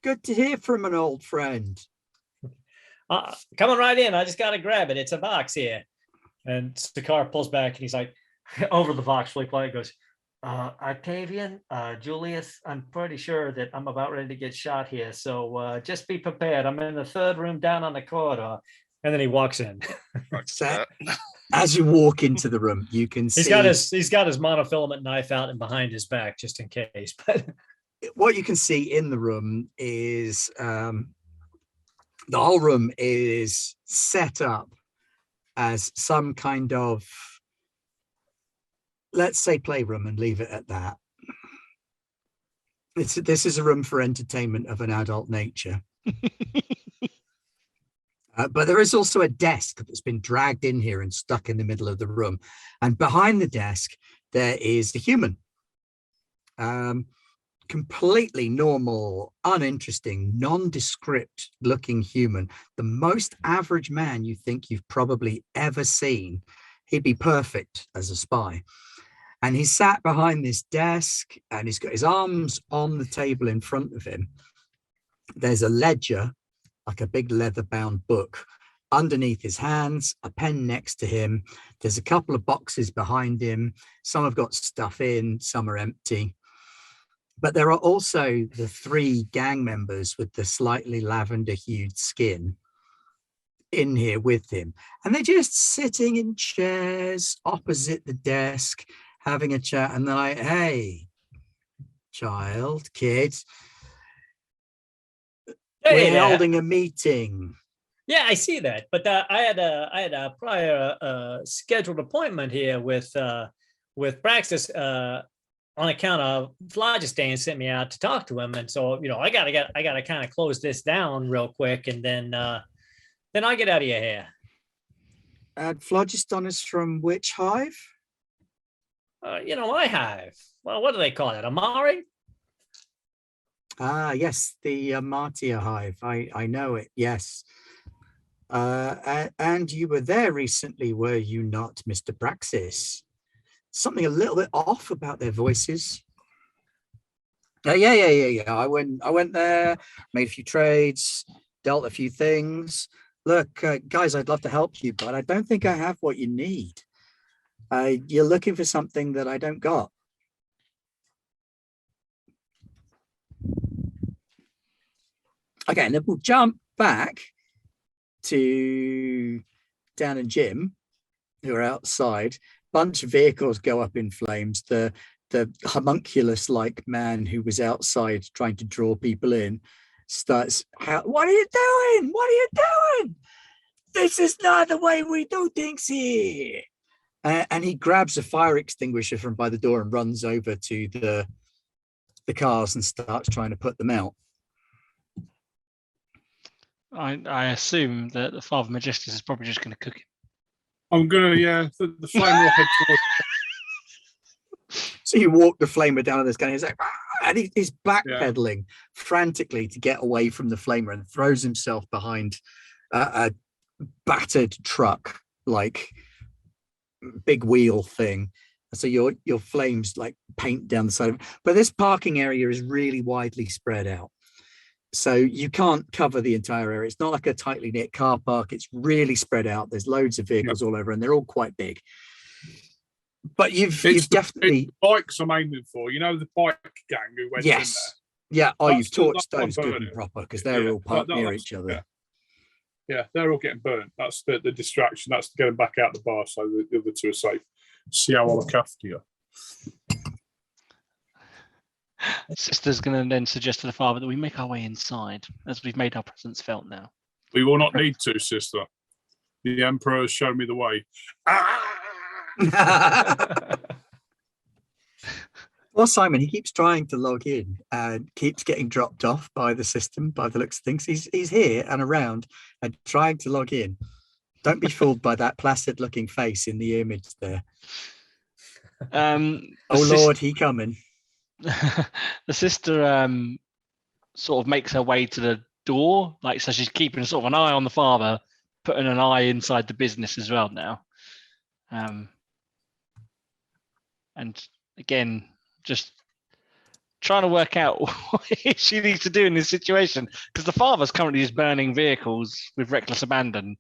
Good to hear from an old friend." Coming right in. I just got to grab it. It's a box here. And Sakar pulls back and he's like, over the box, really quiet, goes, Octavian, Julius, I'm pretty sure that I'm about ready to get shot here. So just be prepared. I'm in the third room down on the corridor. And then he walks in. So, as you walk into the room, you can see he's got his monofilament knife out and behind his back just in case. But what you can see in the room is the whole room is set up as some kind of, let's say, playroom, and leave it at that. This is a room for entertainment of an adult nature. But there is also a desk that's been dragged in here and stuck in the middle of the room. And behind the desk, there is a human. Completely normal, uninteresting, nondescript looking human. The most average man you think you've probably ever seen. He'd be perfect as a spy. And he's sat behind this desk and he's got his arms on the table in front of him. There's a ledger, like a big leather-bound book, underneath his hands, a pen next to him. There's a couple of boxes behind him. Some have got stuff in, some are empty. But there are also the 3 gang members with the slightly lavender-hued skin in here with him. And they're just sitting in chairs opposite the desk, having a chat. And they're like, "Hey, child, kid, hey, we're holding a meeting." Yeah, I see that. But I had a prior scheduled appointment here with Praxis on account of Phlogistan sent me out to talk to him, and so I gotta kind of close this down real quick, and then I'll get out of your hair. And Phlogiston is from which hive? My hive. Well, what do they call it? Amari? Ah, yes, the Martia hive. I know it. Yes. And you were there recently, were you not, Mr. Praxis? Something a little bit off about their voices. Yeah. I went there, made a few trades, dealt a few things. Look, guys, I'd love to help you, but I don't think I have what you need. You're looking for something that I don't got. Okay, and then we'll jump back to Dan and Jim, who are outside. Bunch of vehicles go up in flames. The homunculus-like man who was outside trying to draw people in starts, "What are you doing? What are you doing? This is not the way we do things here." And he grabs a fire extinguisher from by the door and runs over to the cars and starts trying to put them out. I assume that the Father Magistus is probably just going to cook him. I'm gonna, the flame will head towards. So you walk the flamer down on this guy. He's like, "Ah," and he's backpedaling frantically to get away from the flamer and throws himself behind a battered truck, like big wheel thing. So your flames like paint down the side of it. But this parking area is really widely spread out. So you can't cover the entire area. It's not like a tightly knit car park. It's really spread out. There's loads of vehicles all over, and they're all quite big. But you've definitely bikes I'm aiming for. The bike gang who went in there. Yeah. Oh, you've That's torched those good and proper because they're all parked near each other. Yeah, they're all getting burnt. That's the distraction. That's to get them back out the bar so the other 2 are safe. See how I'll look after you. Sister's going to then suggest to the father that we make our way inside, as we've made our presence felt now. We will not need to, sister. The Emperor has shown me the way. Well, Simon, he keeps trying to log in and keeps getting dropped off by the system by the looks of things. He's here and around and trying to log in. Don't be fooled by that placid looking face in the image there. The Oh sis- Lord, he coming. the sister sort of makes her way to the door, like, so she's keeping sort of an eye on the father, putting an eye inside the business as well now. And again, just trying to work out what she needs to do in this situation, because the father's currently just burning vehicles with reckless abandon.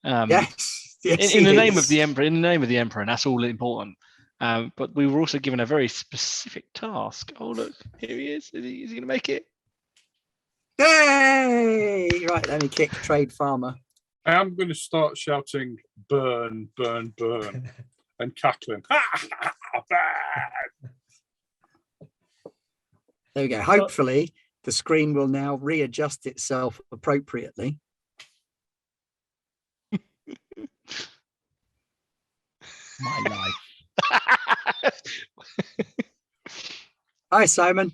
Yes, yes, in the he name of is. the emperor, and that's all important. But we were also given a very specific task. Oh look, here he is. Is he going to make it? Hey, right. Let me kick trade farmer. I am going to start shouting burn, burn, burn, and cackling. Burn! There we go. Hopefully, the screen will now readjust itself appropriately. My life. Hi, Simon.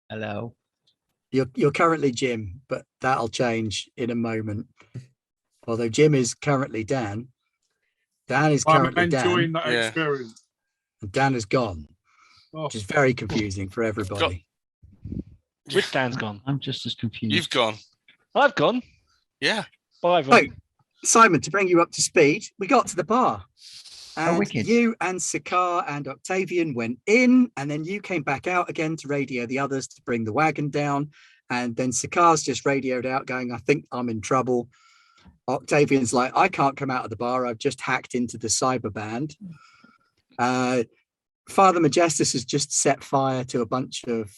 Hello. You're currently Jim, but that'll change in a moment. Although Jim is currently Dan. Dan is I'm currently enjoying Dan. that Yeah. experience. And Dan is gone, Oh, which is very confusing for everybody. Which Dan's gone? I'm just as confused. You've gone. I've gone. Yeah. Bye, Oh, everyone. Simon, to bring you up to speed, we got to the bar. And wicked. you and Sakar and Octavian went in, and then you came back out again to radio the others to bring the wagon down. And then Sakar's just radioed out going, I think I'm in trouble. Octavian's like, I can't come out of the bar. I've just hacked into the cyber band. Father Majestus has just set fire to a bunch of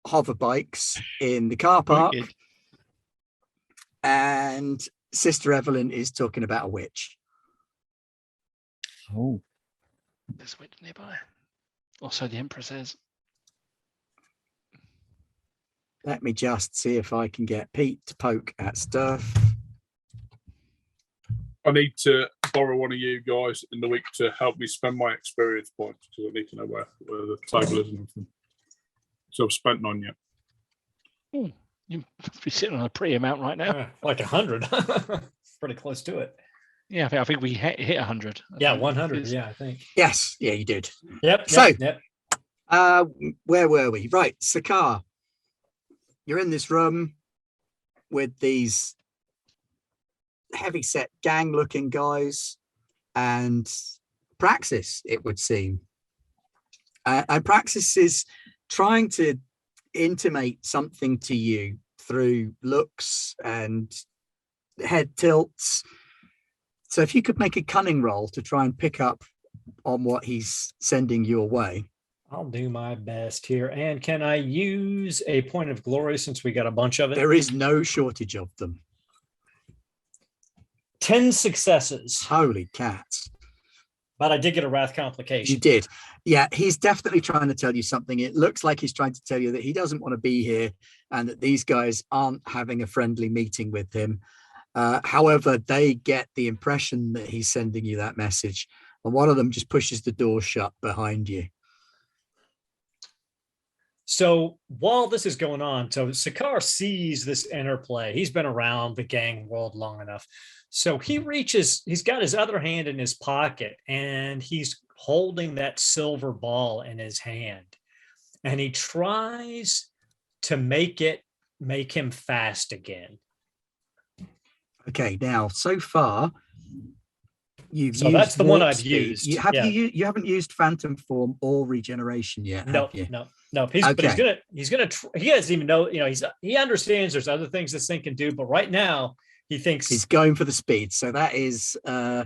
hover bikes in the car park. Wicked. And Sister Evelyn is talking about a witch. Oh, There's a witch nearby. Also, the emperor says. Let me just see if I can get Pete to poke at stuff. I need to borrow one of you guys in the week to help me spend my experience points because I need to know where the table is and everything. So I've spent none yet. You must be sitting on a pretty amount right now. Like 100. Pretty close to it. Yeah, I think we hit 100. Yeah, 100. Yeah, I think. Yes, yeah, you did. Yep. So- yep. Where were we? Right, Sakar, you're in this room with these heavy-set gang-looking guys and Praxis, it would seem. And Praxis is trying to intimate something to you through looks and head tilts. So if you could make a cunning roll to try and pick up on what he's sending your way. I'll do my best here. And can I use a point of glory since we got a bunch of it? There is no shortage of them. 10 successes, Holy cats. but I did get a wrath You complication. did. Yeah, he's definitely trying to tell you something. It looks like he's trying to tell you that he doesn't want to be here and that these guys aren't having a friendly meeting with him. However, they get the impression that he's sending you that message. And one of them just pushes the door shut behind you. So while this is going on, so Sakar sees this interplay. He's been around the gang world long enough. So he reaches, he's got his other hand in his pocket and he's holding that silver ball in his hand. And he tries to make him fast again. Okay, now so far you've So that's used the one warp I've speed. used, You have yeah. you haven't used phantom form or regeneration yet, No, have you? no. But he's Okay. gonna he doesn't even know, he understands there's other things this thing can do, but right now he thinks He's going for the speed. So that is it's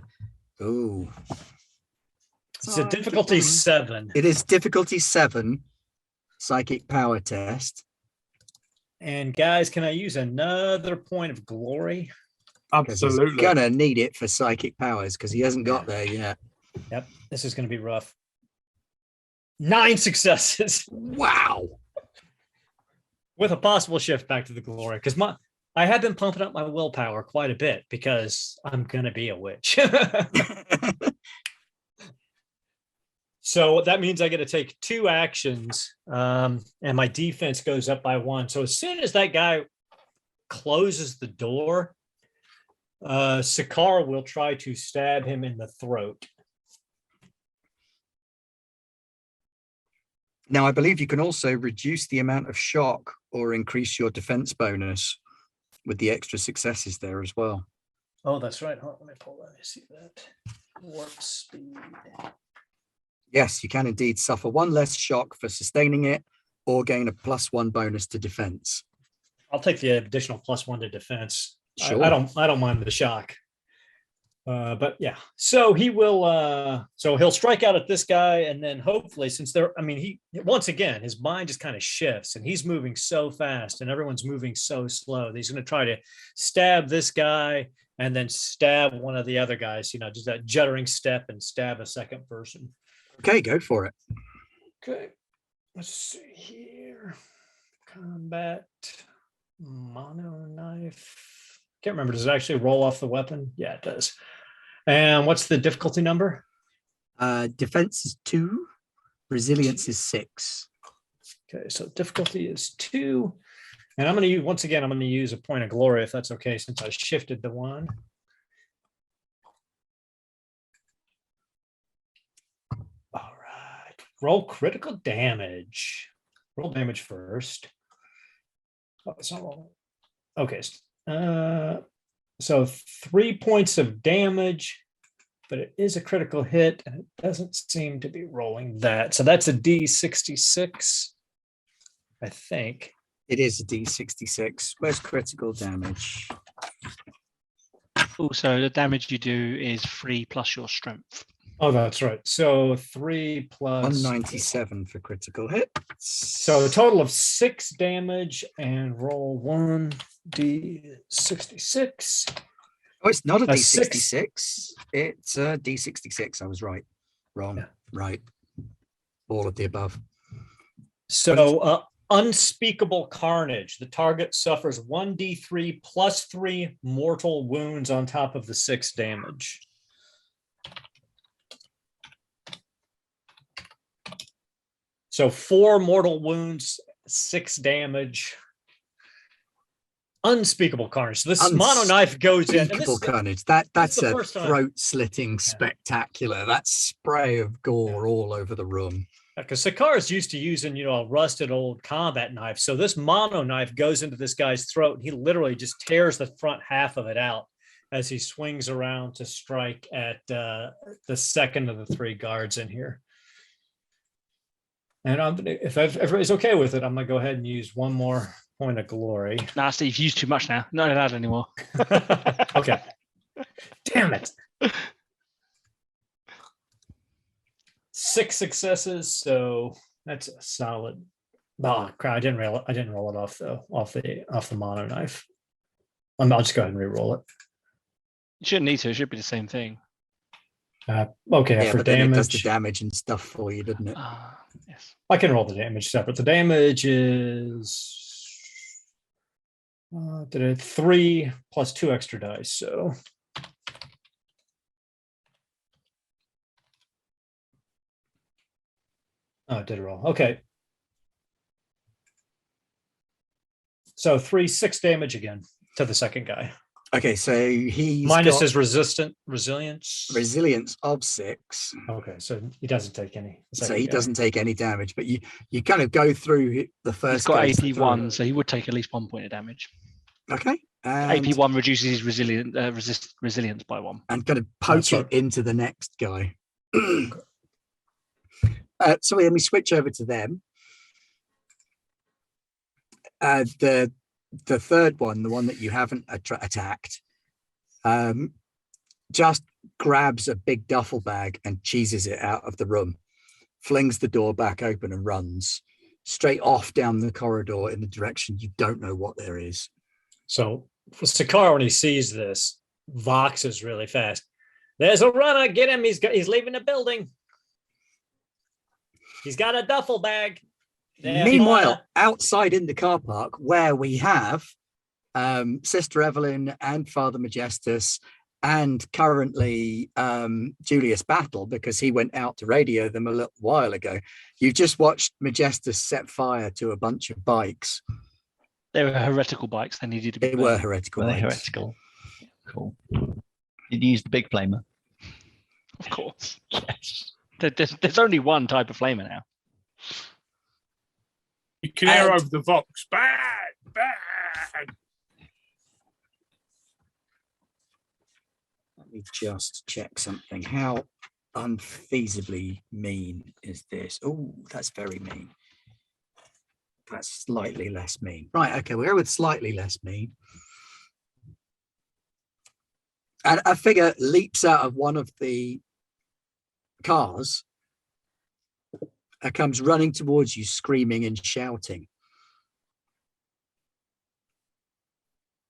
a difficulty 7. It is difficulty 7 psychic power test. And guys, can I use another point of glory? 'Cause he's Absolutely. gonna need it for psychic powers because he hasn't got there yet. Yep, this is going to be rough. 9 successes Wow. with a possible shift back to the glory because I have been pumping up my willpower quite a bit because I'm going to be a witch. So that means I get to take 2 actions, and my defense goes up by 1. So as soon as that guy closes the door, Sakar will try to stab him in the throat. Now, I believe you can also reduce the amount of shock or increase your defense bonus with the extra successes there as well. Oh, that's right. Hold on, let me pull that. Let me see that. Warp speed. Yes, you can indeed suffer 1 less shock for sustaining it or gain a +1 bonus to defense. I'll take the additional +1 to defense. Sure. I don't mind the shock. But yeah, so he will. So he'll strike out at this guy, and then hopefully, since he once again his mind just kind of shifts, and he's moving so fast, and everyone's moving so slow. That he's going to try to stab this guy, and then stab one of the other guys. Just that juddering step and stab a second person. Okay, go for it. Okay, let's see here. Combat mono knife. Can't remember. Does it actually roll off the weapon? Yeah, it does. And what's the difficulty number? Defense is 2, resilience is 6. Okay, so difficulty is 2. And I'm going to use, once again, I'm going to use a point of glory if that's okay, since I shifted the 1. All right. Roll critical damage. Roll damage first. Oh, it's not rolling. Okay. So 3 points of damage, but it is a critical hit, and it doesn't seem to be rolling that. So that's a D66, I think. It is a D66. Where's critical damage? Also, the damage you do is 3 plus your strength. Oh, that's right. So 3 plus 197 for critical hit. So a total of 6 damage, and roll 1d66. Oh, it's not a A six. D66. It's a D66. I was right. Wrong. Yeah. Right. All of the above. So unspeakable carnage. The target suffers 1d3 plus 3 mortal wounds on top of the 6 damage. So 4 mortal wounds, 6 damage. Unspeakable carnage. So this mono knife goes in. And this, Unspeakable carnage. That's the a first time. throat-slitting spectacular. That's spray of gore all over the room. Because Sakar is used to using, a rusted old combat knife. So this mono knife goes into this guy's throat, and he literally just tears the front half of it out as he swings around to strike at the second of the 3 guards in here. And if everybody's okay with it, I'm going to go ahead and use 1 more point of glory. Nah, Steve, you've used too much now. Not allowed anymore. Okay. Damn it. 6 successes, so that's a solid. Oh crap! I didn't roll it off though. Off the mono knife. I'll just go ahead and re-roll it. You shouldn't need to. It should be the same thing. Okay, Yeah, for but then it does the damage, damage and stuff for you, doesn't it? Yes. I can roll the damage separate. The damage is 3 plus 2 extra dice. So I did roll. Okay. So 6 damage again to the second guy. Okay, so he's Minus got his resilience. resilience of 6. Okay, so he doesn't take any. the So second he guy. doesn't take any damage, but you kind of go through the He's first got guy's AP 1, so he would take at least 1 point of damage. Okay. And, AP 1 reduces his resilience by 1. and kind of poke That's it right. into the next guy. So let me switch over to them. The third one, the one that you haven't attacked, just grabs a big duffel bag and cheeses it out of the room, flings the door back open and runs straight off down the corridor in the direction you don't know what there is. So for Sakar, when he sees this, Vox is really fast. There's a runner. Get him. He's leaving the building. He's got a duffel bag. There, Meanwhile, Father. outside in the car park where we have Sister Evelyn and Father Majestus and currently Julius Battle, because he went out to radio them a little while ago. You've just watched Majestus set fire to a bunch of bikes. They were heretical bikes. They needed to be. They were heretical Were they bikes. heretical? Cool. Did you use the big flamer? Of course. Yes. There's only one type of flamer now. You can hear And- over the Vox. Bang! Bang! Let me just check something. How unfeasibly mean is this? Oh, that's very mean. That's slightly less mean. Right, okay, we'll go with slightly less mean. And a figure leaps out of one of the cars and comes running towards you, screaming and shouting.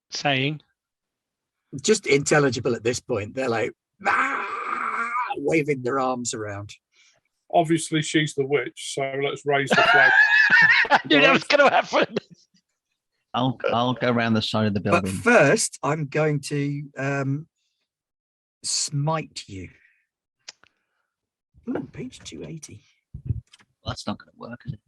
Saying, Just intelligible at this point. They're like, "Ah," waving their arms around. Obviously, she's the witch, so let's raise the flag. I knew that was going to happen. I'll go around the side of the But building. first, I'm going to smite you. Ooh, page 280. That's not going to work, is it?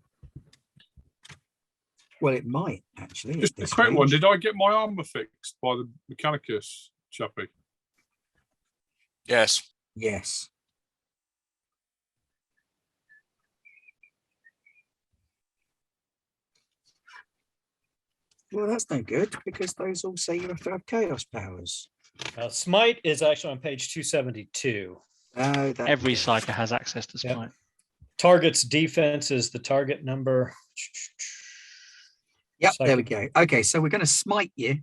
Well, it might actually. at Just a this quick one. range. Did I get my armor fixed by the Mechanicus chappie? Yes. Yes. Well, that's no good because those all say you have to have chaos powers. Smite is actually on page 272. Oh, that Every psyker has access to Yep. smite. Target's defense is the target number. Yep, there we Psychic. go. Okay, so we're going to smite you.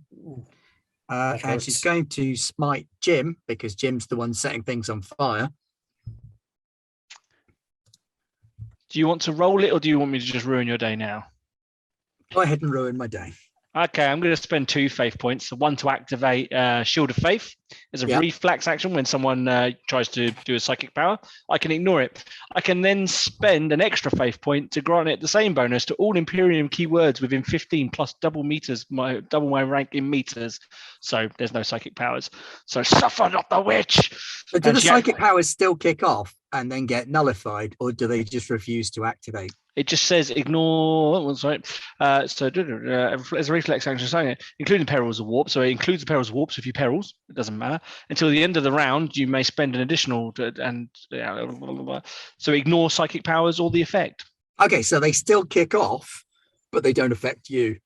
That And she's hurts. going to smite Jim because Jim's the one setting things on fire. Do you want to roll it or do you want me to just ruin your day now? Go ahead and ruin my day. Okay, I'm going to spend 2 faith points. So one to activate Shield of Faith as a Yep. reflex action when someone tries to do a psychic power. I can ignore it. I can then spend an extra faith point to grant it the same bonus to all Imperium keywords within 15 plus double my rank in meters. So there's no psychic powers. So suffer not the witch. So do And the she psychic powers still kick off and then get nullified, or do they just refuse to activate? It just says ignore. That one's right. So as a reflex action, saying it, including perils of warp. So it includes the perils of warp. So if you perils, it doesn't matter until the end of the round. You may spend an additional so ignore psychic powers or the effect. Okay, so they still kick off, but they don't affect you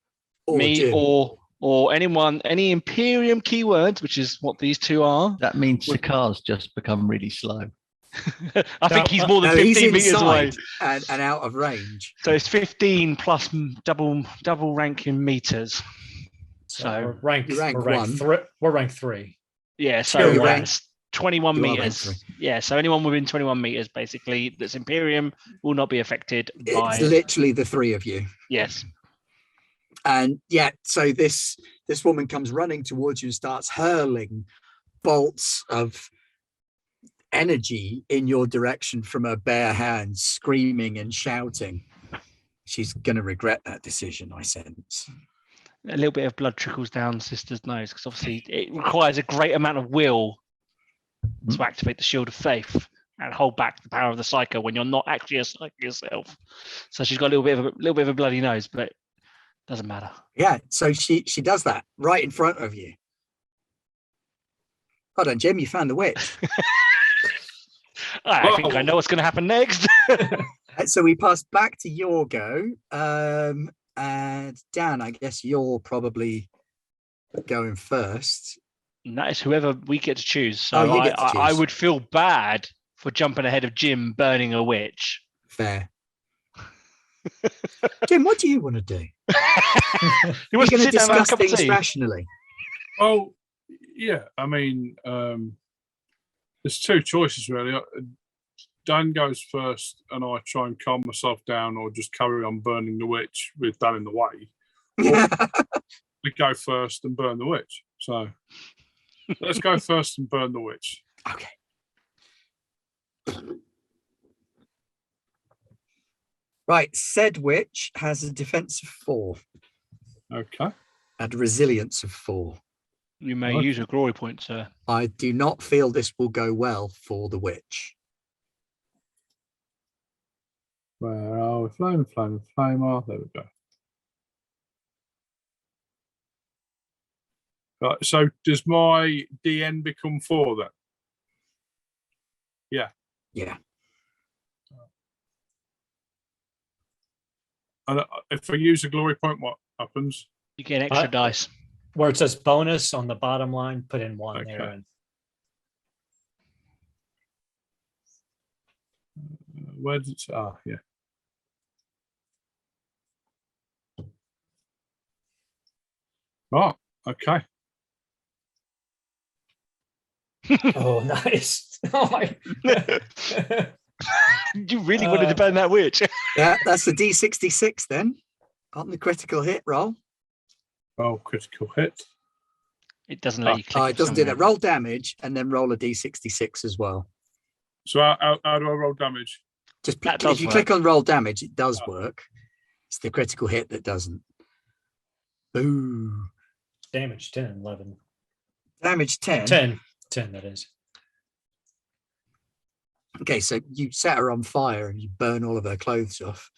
or Me Jim. or anyone, any Imperium keywords, which is what these two are. That means Sakar's just become really slow. I think he's more than No, he's 15 meters away. inside and out of range. So it's 15 plus double rank in meters. So we're ranked, you rank we're ranked one. we're ranked 3. yeah, You're so ranked- that's 21 you are ranked meters. Yeah, so anyone within 21 meters, basically, that's Imperium will not be affected by. It's literally the three of you. Yes. And yeah, so this woman comes running towards you and starts hurling bolts of energy in your direction from her bare hands, screaming and shouting. She's going to regret that decision, I sense. A little bit of blood trickles down Sister's nose because obviously it requires a great amount of will to activate the Shield of Faith and hold back the power of the Psycho when you're not actually a Psycho yourself. So she's got a little bit of a bloody nose, but doesn't matter. Yeah, so she does that right in front of you. Hold on, Jim, you found the witch. I think I know what's going to happen next. So we pass back to your go. And Dan, I guess you're probably going first. And that is whoever we get to choose. So Oh, you get to I choose. would feel bad for jumping ahead of Jim burning a witch. Fair. Jim, what do you want to do? He We're wants to going to sit down and have a discuss cup of things tea. rationally. Oh, yeah. I mean, there's two choices really. Dan goes first, and I try and calm myself down, or just carry on burning the witch with Dan in the way. We go first and burn the witch. So let's go first and burn the witch. Okay. Right, said witch has a defense of 4 Okay. and a resilience of 4. You may Okay. use a glory point, sir. I do not feel this will go well for the witch. Where are we? Flame. Oh, there we go. Right, so does my DN become 4 then? Yeah. And if I use a glory point, what happens? You get extra dice. Where it says bonus on the bottom line, put in 1 there. Okay. And Where did it? Yeah. Right. Okay. oh, nice. Oh my. You really wanted to burn that witch. Yeah, that's the D66 then on the critical hit roll. Oh, critical hit. It doesn't let you click. Oh, it doesn't do that. Roll damage and then roll a D66 as well. So how do I roll damage? Just That if does you work. click on roll damage, it does work. It's the critical hit that doesn't. Ooh. Damage 10, 11. Damage 10. 10, that is. Okay, so you set her on fire and you burn all of her clothes off.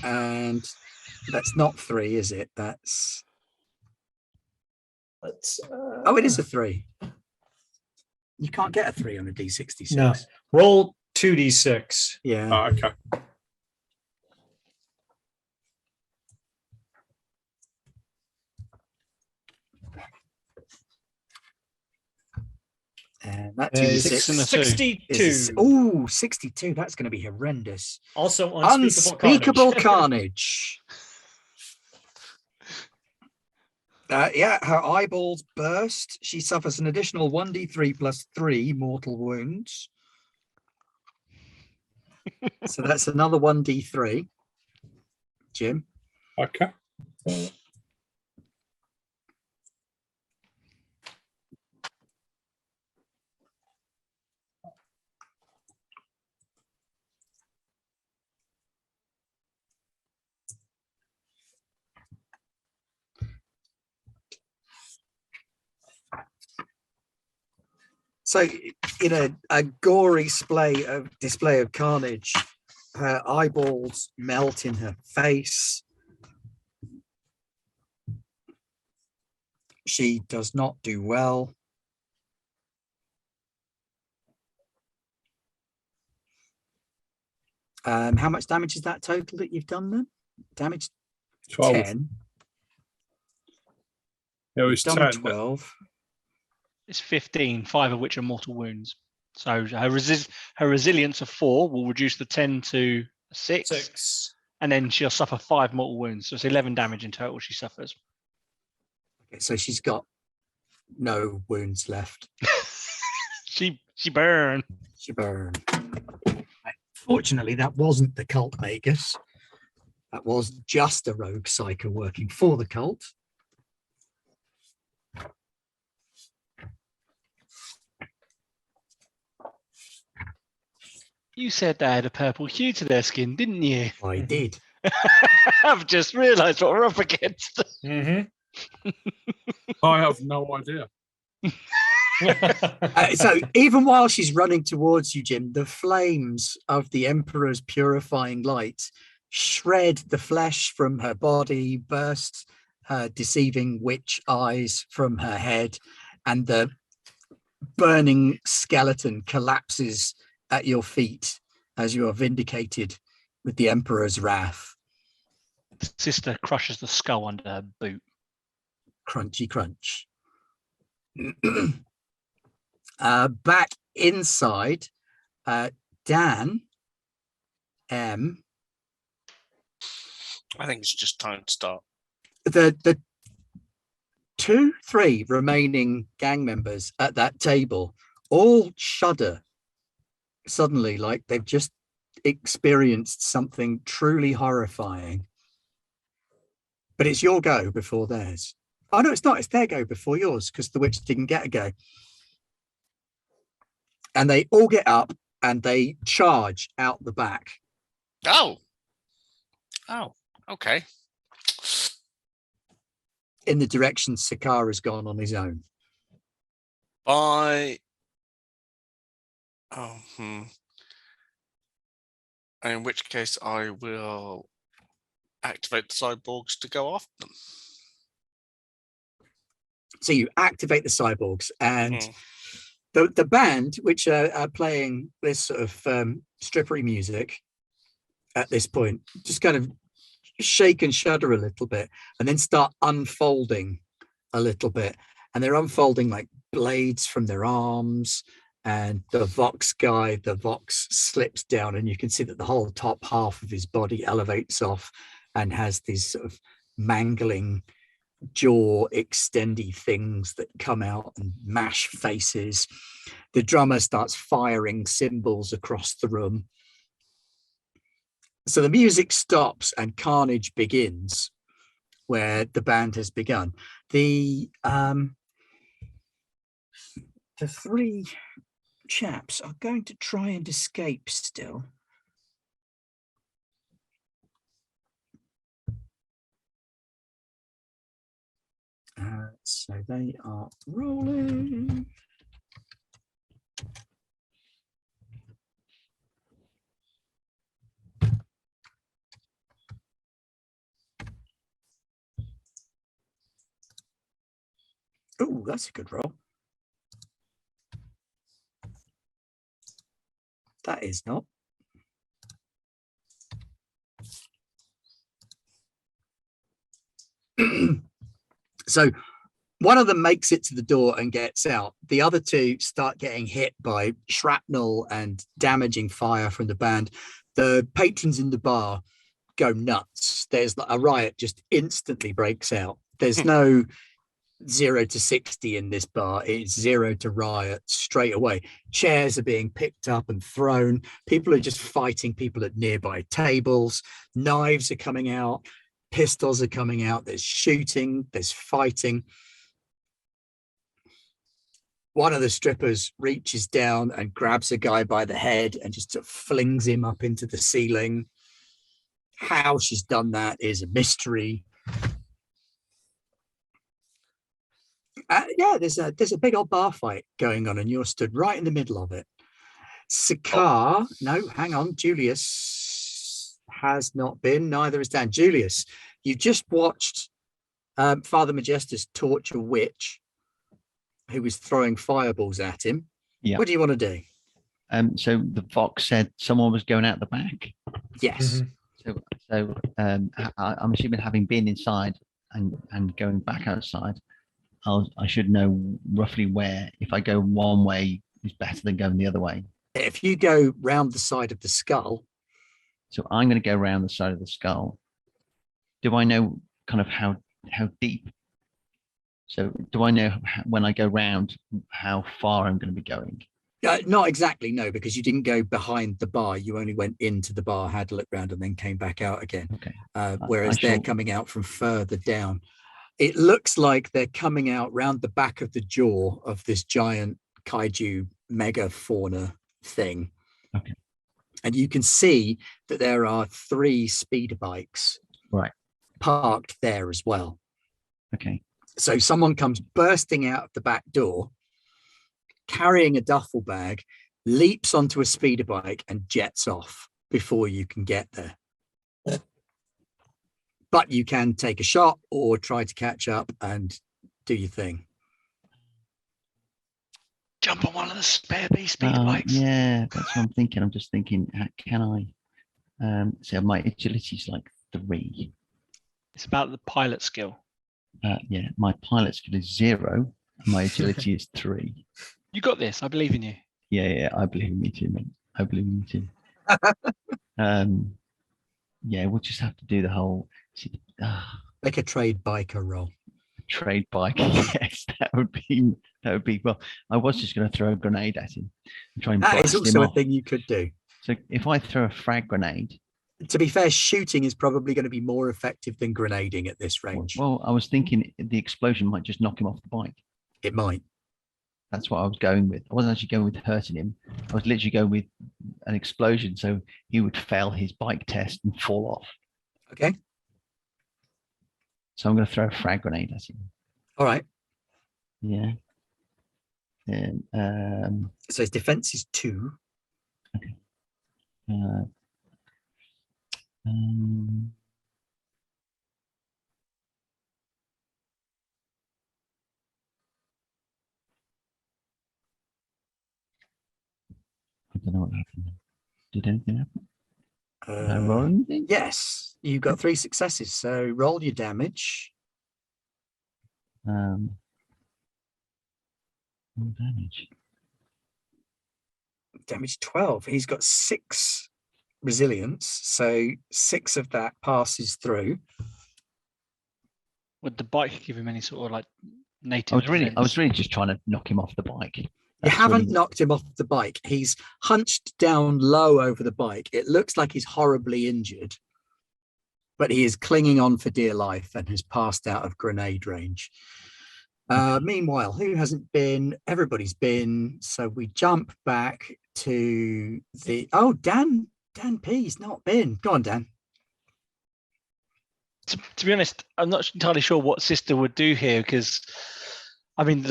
And that's not 3, is it? That's Let's. oh, it is a 3. You can't get a 3 on a D66. No. Roll 2d6. Yeah. Oh, okay. And that Is 6 and a 2d6 2. 62. is oh, 62. That's going to be horrendous. Also Unspeakable carnage. carnage. Yeah, her eyeballs burst. She suffers an additional 1d3 plus 3 mortal wounds. So that's another 1d3. Jim. Okay. So in a gory display of carnage, her eyeballs melt in her face. She does not do well. How much damage is that total that you've done then? Damage 12. 10. It was Done 10. 12. It's 15, 5 of which are mortal wounds. So her resilience of 4 will reduce the 10 to 6, 6. and then she'll suffer 5 mortal wounds. So it's 11 damage in total she suffers. Okay, so she's got no wounds left. She burned. She burned. Fortunately, that wasn't the cult Magus. That was just a rogue psyker working for the cult. You said they had a purple hue to their skin, didn't you? I did. I've just realised what we're up against. Mm-hmm. I have no idea. So even while she's running towards you, Jim, the flames of the Emperor's purifying light shred the flesh from her body, burst her deceiving witch eyes from her head, and the burning skeleton collapses at your feet as you are vindicated with the Emperor's wrath. The sister crushes the skull under her boot. Crunchy crunch. Back inside, Dan M. I think it's just time to start. The 3 remaining gang members at that table all shudder suddenly, like they've just experienced something truly horrifying. But it's your go before theirs. Oh no, it's not. It's their go before yours because the witch didn't get a go. And they all get up and they charge out the back. Oh, okay. in the direction Sakara's gone on his own. In which case I will activate the cyborgs to go after them. So you activate the cyborgs, and Mm. the band, which are playing this sort of strippery music at this point, just kind of shake and shudder a little bit, and then start unfolding a little bit. And they're unfolding like blades from their arms. And the Vox guy, the Vox slips down, and you can see that the whole top half of his body elevates off and has these sort of mangling jaw extendy things that come out and mash faces. The drummer starts firing cymbals across the room. So the music stops and carnage begins where the band has begun. The three chaps are going to try and escape still. So they are rolling. Oh, that's a good roll. That is not. So one of them makes it to the door and gets out. The other two start getting hit by shrapnel and damaging fire from the band. The patrons in the bar go nuts. There's a riot just instantly breaks out. There's no 0 to 60 in this bar. It's 0 to riot straight away. Chairs are being picked up and thrown. People are just fighting people at nearby tables. Knives are coming out. Pistols are coming out. There's shooting. There's fighting. One of the strippers reaches down and grabs a guy by the head and just sort of flings him up into the ceiling. How she's done that is a mystery. Yeah, there's a big old bar fight going on, and you're stood right in the middle of it. Sakar, no, hang on, Julius has not been. Neither is Dan. Julius, you just watched Father Majestus torture Witch, who was throwing fireballs at him. Yeah. What do you want to do? So the Vox said someone was going out the back. Yes. So I'm assuming, having been inside and going back outside, I should know roughly where. If I go one way, is better than going the other way. If you go round the side of the skull. So I'm going to go around the side of the skull. Do I know kind of how deep? So do I know when I go round how far I'm going to be going? Not exactly, no, because you didn't go behind the bar. You only went into the bar, had a look round, and then came back out again. Okay. Whereas they're coming out from further down. It looks like they're coming out round the back of the jaw of this giant kaiju mega fauna thing. Okay. And you can see that there are 3 speeder bikes parked there as well. Okay. So someone comes bursting out of the back door, carrying a duffel bag, leaps onto a speeder bike and jets off before you can get there. But you can take a shot or try to catch up and do your thing. Jump on one of the spare B speeder bikes. Yeah, that's what I'm thinking. I'm just thinking, can I? So my agility is like 3. It's about the pilot skill. Yeah, my pilot skill is 0. And my agility is 3. You got this. I believe in you. Yeah, I believe in me too, mate. I believe in me too. Yeah, we'll just have to do the whole Make a trade biker roll. trade bike. Yes, that would be well. I was just going to throw a grenade at him and try and That is blast him also a off. thing you could do. So if I throw a frag grenade, To be fair, shooting is probably going to be more effective than grenading at this range. well, I was thinking the explosion might just knock him off the bike. It might. That's what I was going with. I wasn't actually going with hurting him. I was literally going with an explosion, so he would fail his bike test and fall off. Okay. So I'm going to throw a frag grenade at him. All right. Yeah. And So his defense is 2. uh, um, I don't know what happened. Did anything happen? Did I roll anything? Yes, you got 3 successes. So roll your damage. Roll damage. Damage 12. He's got 6 resilience. So 6 of that passes through. Would the bike give him any sort of like native? I was defense? really just trying to knock him off the bike. You That's haven't really- knocked him off the bike. He's hunched down low over the bike. It looks like he's horribly injured, but he is clinging on for dear life and has passed out of grenade range. Meanwhile, who hasn't been? Everybody's been. So we jump back to the. Oh, Dan P's not been. Go on, Dan. To be honest, I'm not entirely sure what Sister would do here because, I mean,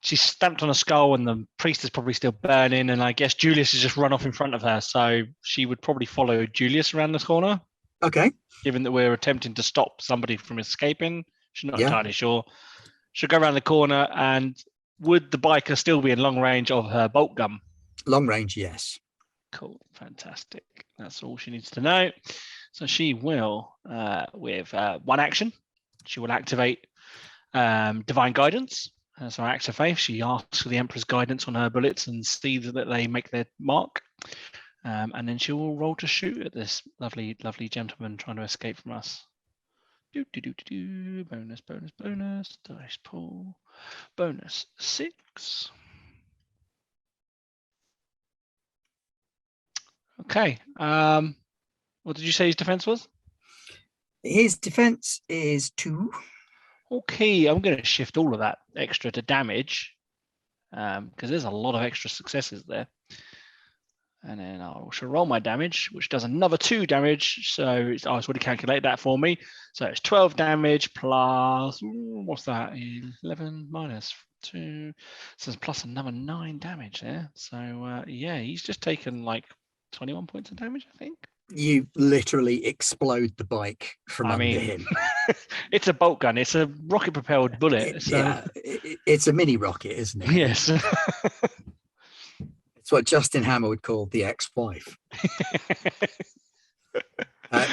she's stamped on a skull and the priest is probably still burning, and I guess Julius has just run off in front of her, so she would probably follow Julius around the corner. Okay. Given that we're attempting to stop somebody from escaping, she's not Yeah. entirely sure. She'll go around the corner, and would the biker still be in long range of her bolt gun? Long range, yes. Cool, fantastic. That's all she needs to know. So she will, with 1 action, she will activate Divine Guidance. So Acts of Faith, she asks for the Emperor's guidance on her bullets and sees that they make their mark. And then she will roll to shoot at this lovely, lovely gentleman trying to escape from us. Bonus, bonus, bonus. Dice pool. Bonus 6. Okay. What did you say his defense was? His defense is 2. Okay, I'm going to shift all of that extra to damage because there's a lot of extra successes there. And then I shall roll my damage, which does another 2 damage. So I was already calculate that for me. So it's 12 damage plus, what's that? 11 minus 2. So it's plus another 9 damage there. So yeah, he's just taken like 21 points of damage, I think. You literally explode the bike from I under mean, him. it's a bolt gun. It's a rocket propelled bullet. So Yeah, it's a mini rocket, isn't it? yes. It's what Justin Hammer would call the ex-wife.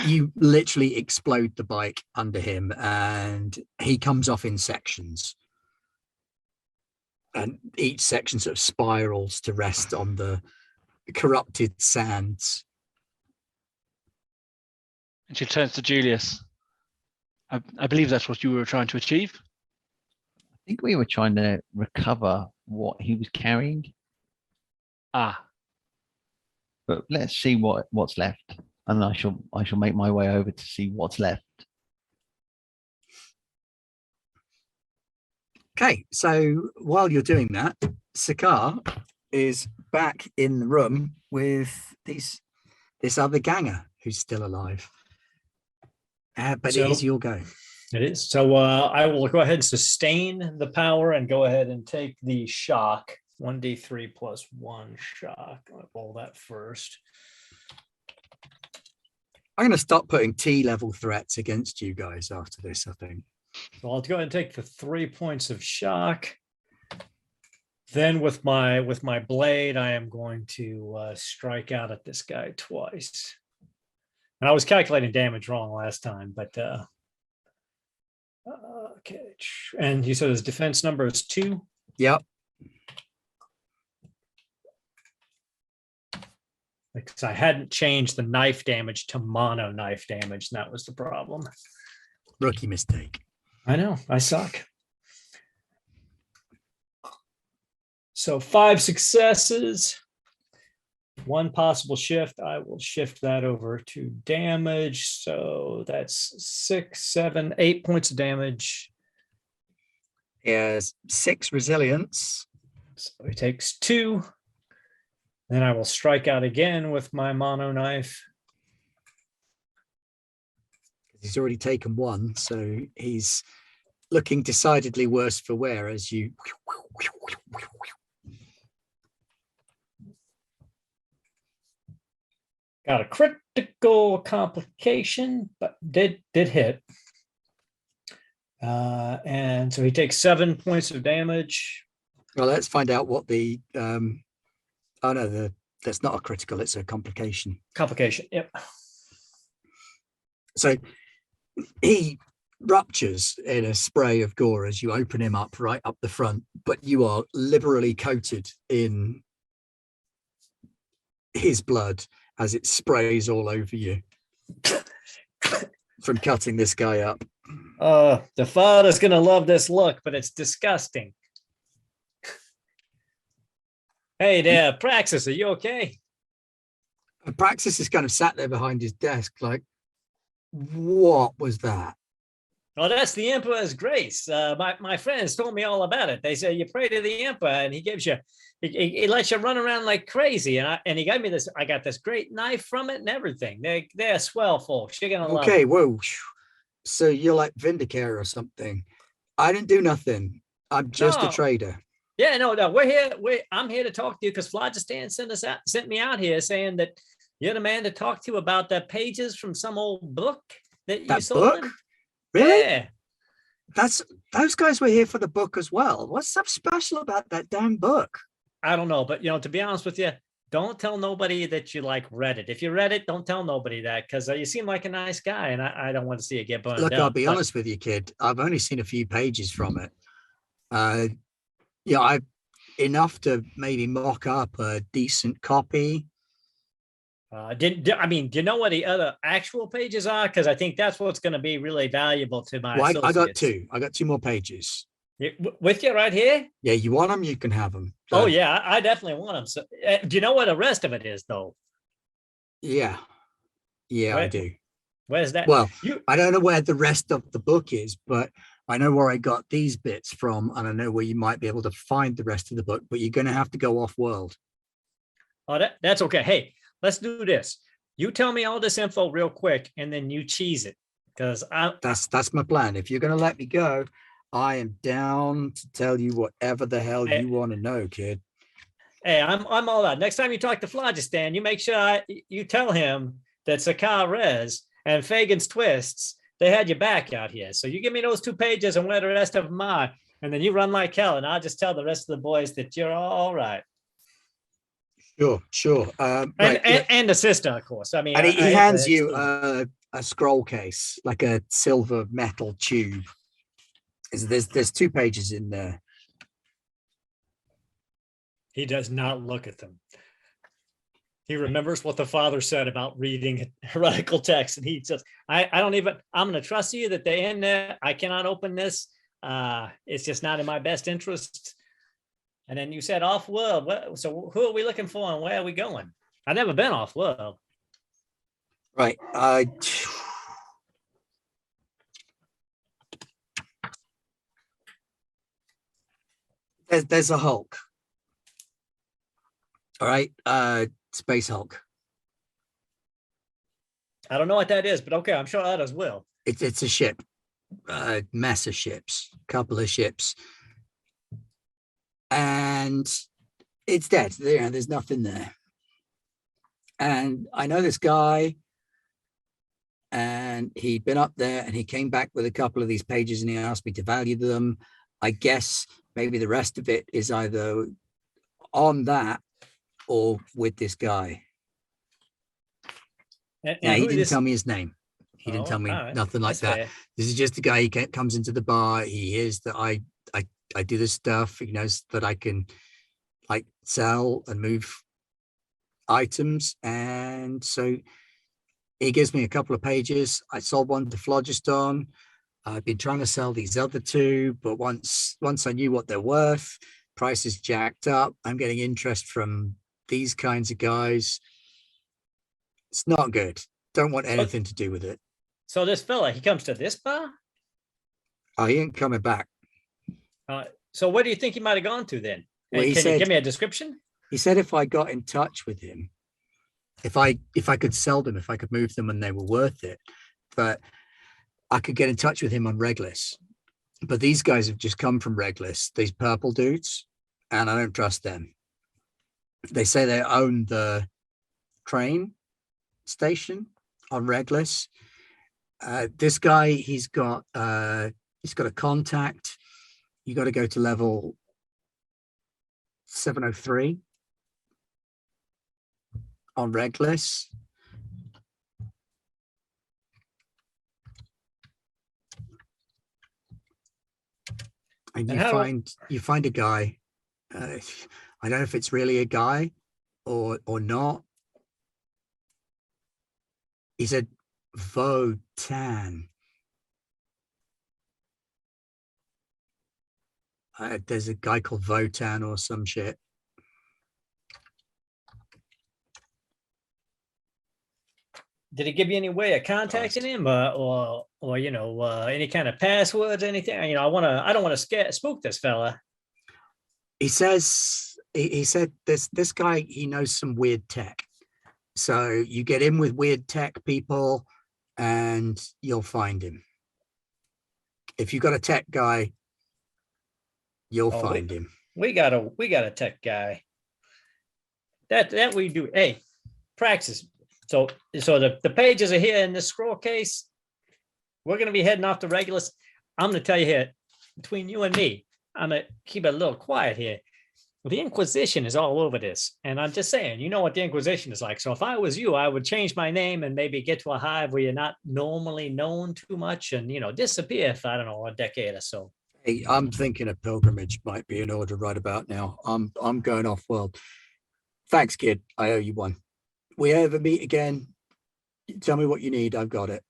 You literally explode the bike under him and he comes off in sections. And each section sort of spirals to rest on the corrupted sands. And she turns to Julius. I believe that's what you were trying to achieve. I think we were trying to recover what he was carrying, Ah, but let's see what's left, and I shall make my way over to see what's left. Okay, so while you're doing that, Sakar is back in the room with this other ganger who's still alive. But it is your go. It is. So I will go ahead and sustain the power and go ahead and take the shock. 1d3 plus 1 shock. I'll roll that first. I'm going to stop putting T-level threats against you guys after this, I think. So I'll go ahead and take the 3 points of shock. Then with my blade, I am going to strike out at this guy twice. And I was calculating damage wrong last time, but okay. And you said his defense number is 2. Yep. Because I hadn't changed the knife damage to mono knife damage, and that was the problem. Rookie mistake. I know, I suck. So 5 successes, 1 possible shift. I will shift that over to damage. So that's 6, 7, 8 points of damage. He has 6 resilience. So he takes 2. Then I will strike out again with my mono knife. He's He's already taken one, so he's looking decidedly worse for wear as you. Got a critical complication, but did hit. And so he takes 7 points of damage. Well, let's find out what the. Oh no, that's not a critical; it's a complication. Complication. Yep. So he ruptures in a spray of gore as you open him up right up the front, but you are liberally coated in his blood as it sprays all over you from cutting this guy up. The father's gonna love this look, but it's disgusting. Hey there, Praxis, are you okay? And Praxis is kind of sat there behind his desk like, what was that? Oh, that's the Emperor's grace. My friends told me all about it. They say you pray to the Emperor and he gives you, he lets you run around like crazy. And he gave me this, I got this great knife from it and everything. They're swell folks. You're gonna love Okay, it. whoa. So you're like Vindicare or something. I didn't do nothing. I'm just a No. trader. Yeah, no, we're here. I'm here to talk to you because Phlogiston sent me out here saying that you're the man to talk to about the pages from some old book that you That sold book? him. Really? Yeah. Those guys were here for the book as well. What's so special about that damn book? I don't know, but to be honest with you, don't tell nobody that you like read it. If you read it, don't tell nobody that because you seem like a nice guy, and I don't want to see you get burned Look, up. I'll be but- honest with you, kid. I've only seen a few pages from it. I've enough to maybe mock up a decent copy. do you know what the other actual pages are? Because I think that's what's going to be really valuable to my Well, I got associates. two. I got 2 more pages. With you right here. Yeah, you want them? You can have them. Oh yeah, I definitely want them. So, do you know what the rest of it is though? Yeah. Yeah, I Where- do. Where's that? Well, you I don't know where the rest of the book is, but I know where I got these bits from, and I know where you might be able to find the rest of the book, but you're going to have to go off world. Oh, that's okay. Hey, let's do this. You tell me all this info real quick, and then you cheese it because That's my plan. If you're going to let me go, I am down to tell you whatever the hell Hey. you want to know, kid. Hey, I'm all out. Next time you talk to Phlogiston, you make sure you tell him that Sakar Rez and Fagan's Twists, they had your back out here. So you give me those 2 pages and where the rest of them are, and then you run like hell, and I'll just tell the rest of the boys that you're all right. Sure. Right, And the sister, of course. I mean, and he I- hands I- you a scroll case, like a silver metal tube. There's 2 pages in there. He does not look at them. He remembers what the father said about reading heretical texts, and he says, I'm going to trust you that they in there. I cannot open this. It's just not in my best interest. And then you said off world. So who are we looking for and where are we going? I've never been off world. Right. There's a Hulk. All right. Space Hulk. I don't know what that is, but okay, I'm sure others will. It's a ship, mass of ships, couple of ships, and it's dead. There's nothing there. And I know this guy, and he'd been up there, and he came back with a couple of these pages, and he asked me to value them. I guess maybe the rest of it is either on that or with this guy. And Yeah, he who didn't this- tell me his name. He didn't Oh, tell me all right. nothing like That's that. fair. This is just a guy. He comes into the bar. He hears that I do this stuff. He knows that I can like sell and move items, and so he gives me a couple of pages. I sold one to Phlogiston. I've been trying to sell these other 2, but once I knew what they're worth, prices jacked up. I'm getting interest from these kinds of guys. It's not good. Don't want anything to do with it. So this fella, he comes to this bar? Oh, he ain't coming back. So where do you think he might have gone to then? Well, And he can you said- give me a description? He said if I got in touch with him, if I could sell them, if I could move them and they were worth it. But I could get in touch with him on Reglis, but these guys have just come from Reglis, these purple dudes, and I don't trust them. They say they own the train station on Reglis. This guy, he's got a contact. You got to go to level 703 on Reglis. And And how- you find a guy. I don't know if it's really a guy or not. He said Votan. There's a guy called Votan or some shit. Did he give you any way of contacting him, or you know, any kind of passwords, anything? You know, I don't want to spook this fella. He says he said this guy, he knows some weird tech. So you get in with weird tech people and you'll find him. If you got a tech guy, you'll Oh, find him. We got a tech guy. That we do. Hey, Praxis. So the pages are here in this scroll case. We're gonna be heading off to Regulus. I'm gonna tell you here, between you and me, I'm gonna keep it a little quiet here. The Inquisition is all over this, and I'm just saying, you know what the Inquisition is like. So if I was you, I would change my name and maybe get to a hive where you're not normally known too much, and disappear for, I don't know, a decade or so. Hey, I'm thinking a pilgrimage might be in order right about now. I'm going off world. Thanks, kid. I owe you one. We ever meet again, tell me what you need. I've got it.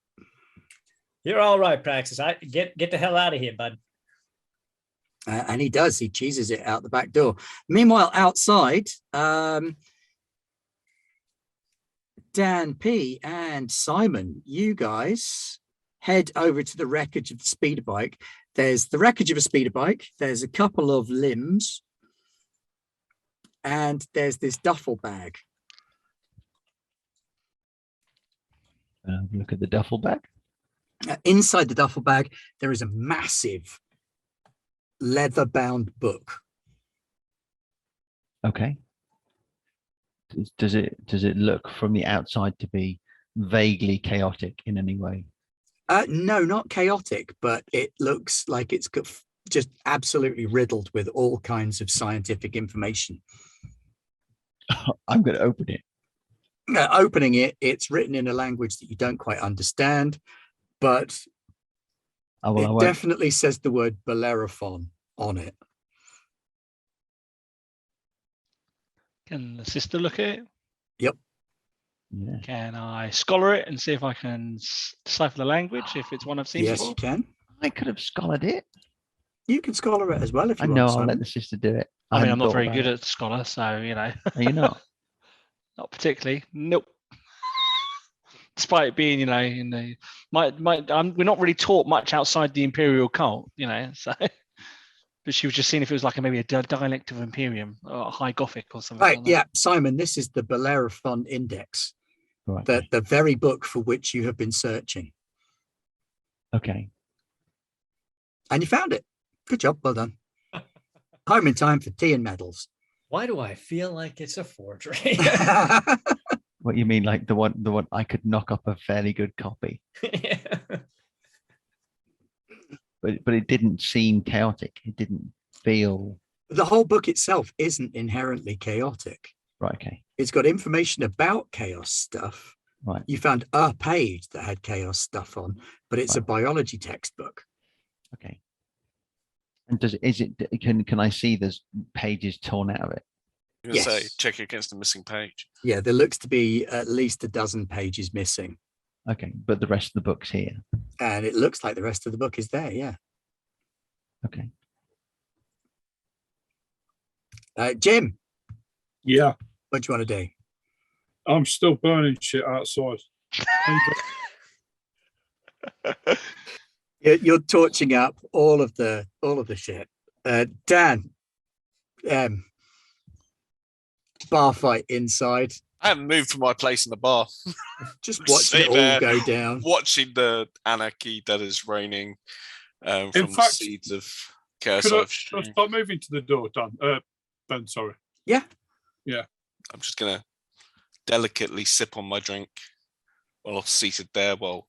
You're all right, Praxis. I get the hell out of here, bud. And he does. He cheeses it out the back door. Meanwhile, outside, Dan P and Simon, you guys head over to the wreckage of the speeder bike. There's the wreckage of a speeder bike. There's a couple of limbs. And there's this duffel bag. Look at the duffel bag. Inside the duffel bag, there is a massive leather-bound book. Okay. Does it look from the outside to be vaguely chaotic in any way? No, not chaotic, but it looks like it's just absolutely riddled with all kinds of scientific information. I'm going to open it. Opening it, it's written in a language that you don't quite understand, but Oh, well, I it won't. definitely says the word Bellerophon on it. Can the sister look at it? Yeah. Can I scholar it and see if I can decipher the language, if it's one I've seen Yes, before? you can. I could have scholared it. You can scholar it as well if you I want. know. I'll Simon. let the sister do it. I mean, I'm hadn't not thought very about good it. at scholar, so Are you not? not particularly. Nope. Despite it being, in the we're not really taught much outside the Imperial cult, so. But she was just seeing if it was like maybe a dialect of Imperium or High Gothic or something. Right, like that. yeah, Simon, this is the Bellerophon Index, Right. the very book for which you have been searching. Okay. And you found it. Good job, well done. Home in time for tea and medals. Why do I feel like it's a forgery? What you mean, like the one I could knock up a fairly good copy, but it didn't seem chaotic. It didn't feel The whole book itself isn't inherently chaotic. right. Okay. It's got information about chaos stuff. Right. You found a page that had chaos stuff on, but it's a Right. biology textbook. Okay. And can I see there's pages torn out of it? I'm gonna say Yes. check against the missing page. Yeah, there looks to be at least a dozen pages missing. Okay, but the rest of the book's here. And it looks like the rest of the book is there, yeah. Okay. Jim, Yeah, what do you want to do? I'm still burning shit outside. You're torching up all of the shit. Dan, bar fight inside. I haven't moved from my place in the bar. Just watching Stay it all there. go down. Watching the anarchy that is reigning from fact, the seeds of chaos Could I I've strewn. start moving to the door, Dan? Ben, sorry. I'm just gonna delicately sip on my drink while seated there while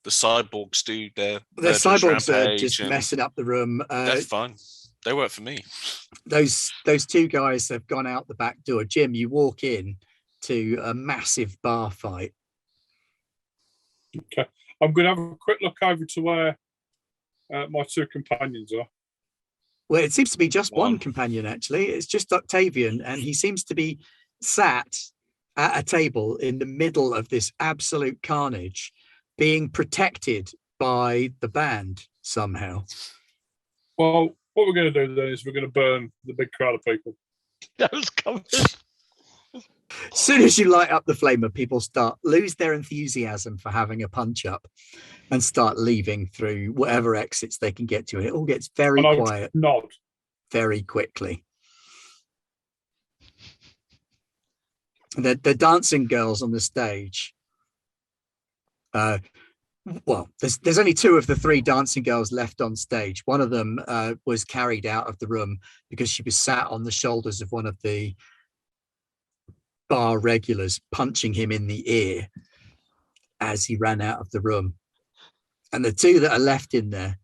the cyborgs do their The murderous cyborgs are rampage, just and messing up the room. that's fine. They work for me. Those two guys have gone out the back door. Jim, you walk in to a massive bar fight. Okay. I'm going to have a quick look over to where my two companions are. Well, it seems to be just one One. companion, actually. It's just Octavian, and he seems to be sat at a table in the middle of this absolute carnage, being protected by the band somehow. Well, what we're going to do then is we're going to burn the big crowd of people. That was covered. As soon as you light up the flamer, people lose their enthusiasm for having a punch up and start leaving through whatever exits they can get to. And it all gets very And I'll quiet nod. very quickly. The dancing girls on the stage. Well, there's only two of the three dancing girls left on stage. One of them was carried out of the room because she was sat on the shoulders of one of the bar regulars, punching him in the ear as he ran out of the room. And the two that are left in there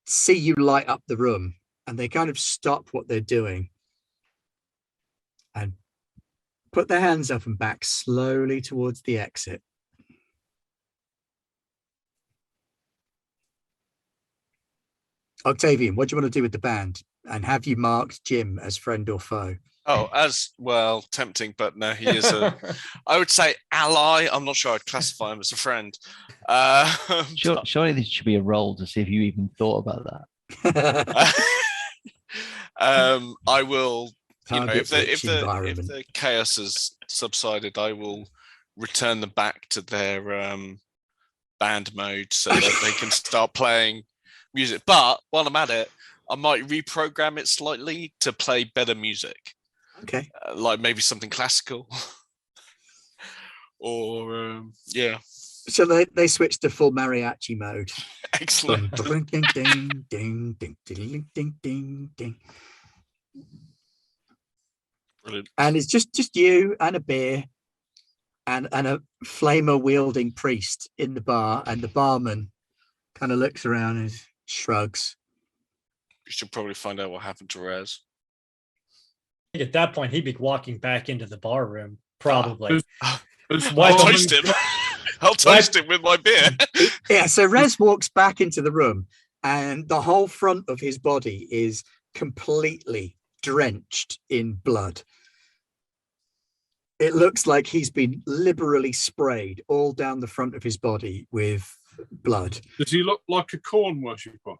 see you light up the room, and they kind of stop what they're doing and put their hands up and back slowly towards the exit. Octavian, what do you want to do with the band? And have you marked Jim as friend or foe? Oh, as well, tempting, but no, he is a, I would say ally. I'm not sure I'd classify him as a friend. Surely this should be a roll to see if you even thought about that. I will, you know, if Target rich the environment. chaos has subsided, I will return them back to their band mode so that they can start playing music. But while I'm at it, I might reprogram it slightly to play better music. Okay. Like maybe something classical. Or yeah. So they switched to full mariachi mode. Excellent. Ding, ding, ding, ding, ding, ding, ding, ding, ding. Brilliant. And it's just you and a beer and a flamer wielding priest in the bar, and the barman kind of looks around and shrugs. You should probably find out what happened to Raz. At that point, he'd be walking back into the bar room, probably. I'll toast him. I'll toast him with my beer. Yeah, so Rez walks back into the room, and the whole front of his body is completely drenched in blood. It looks like he's been liberally sprayed all down the front of his body with blood. Does he look like a corn worshipper?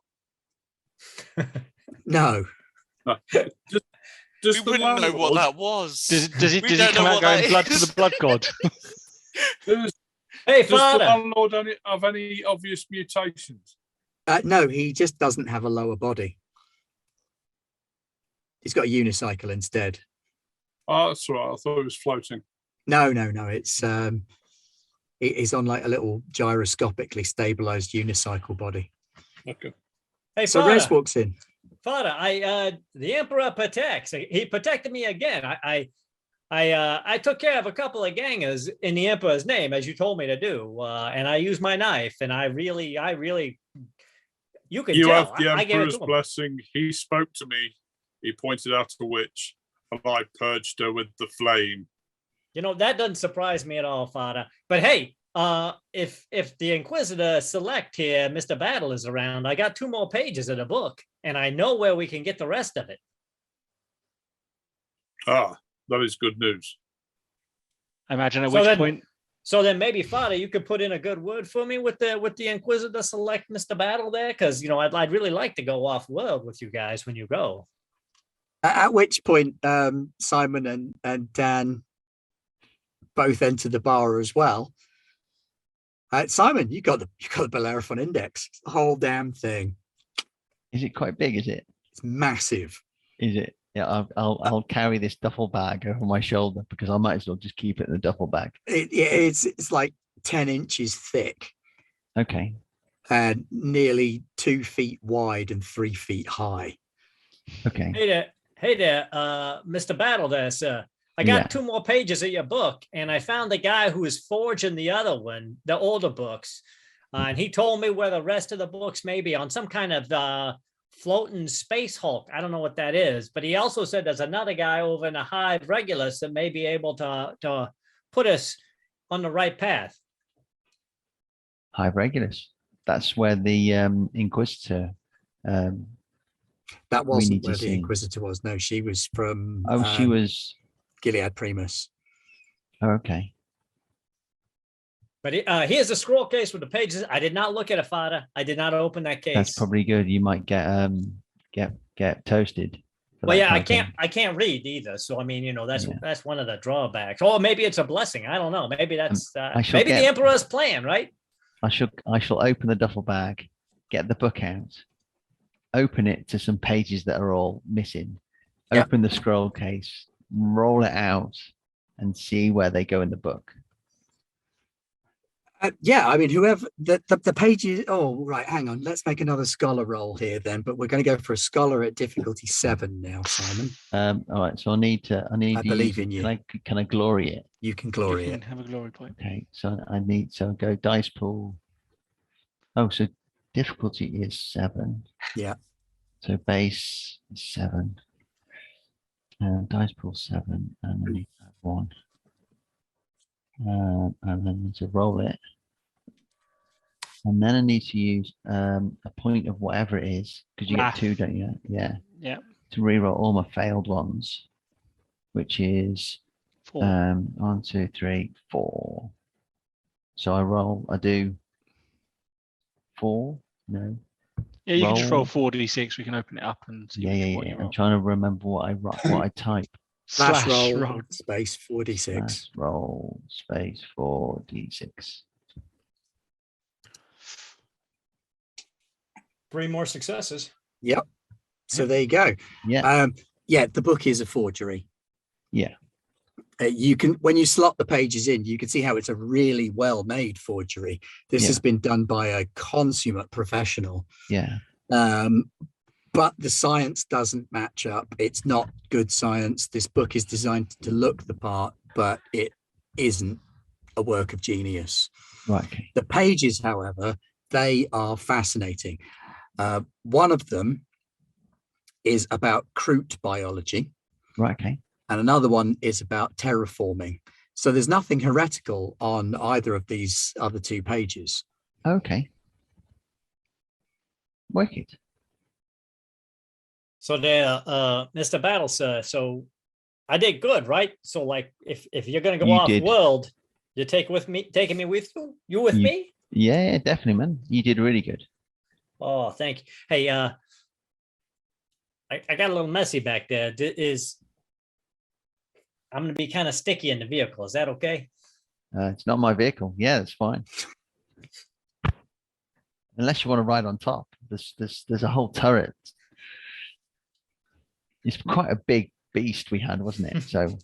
No. No. We wouldn't know what that was. Does he come out going blood for the blood god? Hey, Does the father. landlord have any obvious mutations? No, he just doesn't have a lower body. He's got a unicycle instead. Oh, that's right. I thought it was floating. No. It's he's on like a little gyroscopically stabilized unicycle body. Okay. Hey, So father. Rez walks in. Father, the Emperor protects. He protected me again. I took care of a couple of gangers in the Emperor's name, as you told me to do, and I used my knife. And I really, you can You tell. have the I gave it Emperor's to him. blessing. He spoke to me. He pointed out a witch, and I purged her with the flame. You know, that doesn't surprise me at all, Father. But hey, if the Inquisitor Select here, Mr. Battle, is around, I got 2 more pages of the book, and I know where we can get the rest of it. Ah, that is good news. I imagine at So which then- point So then maybe, Father, you could put in a good word for me with the Inquisitor Select, Mr. Battle there, because you know I'd really like to go off world with you guys when you go. At which point, Simon and Dan both enter the bar as well. Simon, you got the Bellerophon Index, the whole damn thing. Is it quite big? Is it? It's massive. Is it? Yeah, I'll carry this duffel bag over my shoulder because I might as well just keep it in the duffel bag. It's like 10 inches thick Okay. and nearly 2 feet wide and 3 feet high. Okay. Hey there, Mr. Battle there, sir. I got Yeah. 2 more pages of your book, and I found the guy who was forging the other one, the older books. And he told me where the rest of the books may be on some kind of floating space hulk. I don't know what that is, but he also said there's another guy over in the Hive Regulus that may be able to put us on the right path. Hive Regulus. That's where the Inquisitor. That We wasn't need to where the see. Inquisitor was. No, she was from Oh, she was. Gilead Primus. Oh, okay. But here's the scroll case with the pages. I did not look at it, Father. I did not open that case. That's probably good. You might get toasted. for Well, that yeah, kind of thing. I can't read either. So I mean, that's Yeah. that's one of the drawbacks. Or maybe it's a blessing. I don't know. Maybe that's shall maybe the get- Emperor's plan, right? I shall open the duffel bag, get the book out, open it to some pages that are all missing, Yeah. open the scroll case, roll it out, and see where they go in the book. Yeah, I mean, whoever the pages. Oh, right. Hang on. Let's make another scholar roll here then. But we're going to go for a scholar at difficulty 7 now, Simon. All right, so I need to believe use- in you. Can I glory it? You can You glory can it. have a glory point. Okay, so go dice pool. Oh, so difficulty is 7. Yeah. So base is 7. And dice pool 7, and then you have 1. And then to roll it. And then I need to use a point of whatever it is, because you Wrath. get 2, don't you? Yeah. Yeah. To reroll all my failed ones, which is 4. 1, 2, 3, 4. So I do 4. No. Yeah, you can just roll roll. 4d6. We can open it up and see Yeah. what you I'm roll. trying to remember what I type. Slash roll roll. space 4d6. Slash roll space 4d6. 3 more successes. Yep. So there you go. Yeah. Yeah, the book is a forgery. Yeah. You can, when you slot the pages in, you can see how it's a really well-made forgery. This Yeah. has been done by a consummate professional. Yeah. But the science doesn't match up. It's not good science. This book is designed to look the part, but it isn't a work of genius. Right. Okay. The pages, however, they are fascinating. One of them is about Kroot biology, Right. Okay. and another one is about terraforming. So there's nothing heretical on either of these other 2 pages. Okay. Wicked. So there, Mr. Battle, sir. So I did good, right? So like, if you're gonna go You off did. world, you taking me with you? You with You- me? Yeah, definitely, man. You did really good. Oh, thank you. Hey, I got a little messy back there. I'm gonna be kind of sticky in the vehicle. Is that okay? It's not my vehicle. Yeah, that's fine. Unless you want to ride on top. There's a whole turret. It's quite a big beast we had, wasn't it? So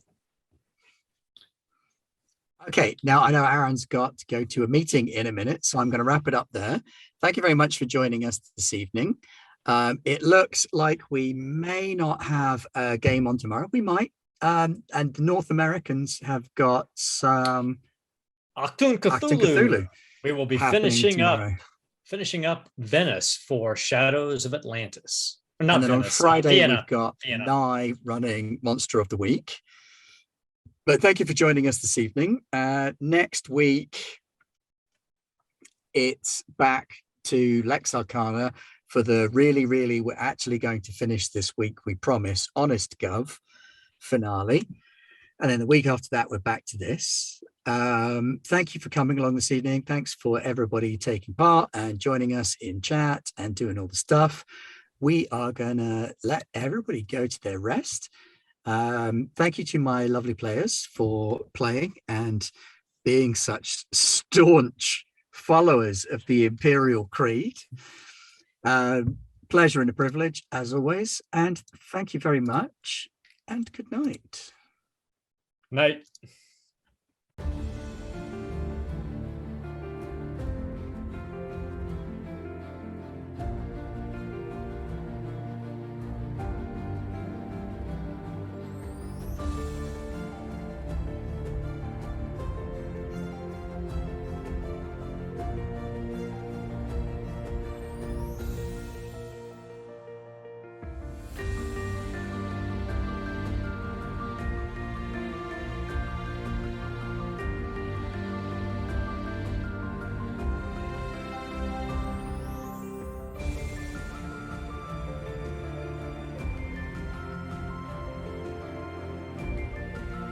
Okay, now I know Aaron's got to go to a meeting in a minute, so I'm going to wrap it up there. Thank you very much for joining us this evening. It looks like we may not have a game on tomorrow. We might. And the North Americans have got some Achtung Achtung Cthulhu. We will be happening tomorrow. finishing up Venice for Shadows of Atlantis. Or not And then on Venice, Friday, Vienna. we've got Vienna. Nye running Monster of the Week. But thank you for joining us this evening. Next week, it's back to Lex Arcana for the really, we're actually going to finish this week, we promise, Honest Gov finale. And then the week after that, we're back to this. Thank you for coming along this evening. Thanks for everybody taking part and joining us in chat and doing all the stuff. We are going to let everybody go to their rest. Thank you to my lovely players for playing and being such staunch followers of the Imperial Creed. pleasure and a privilege as always. And thank you very much. And good night. Night.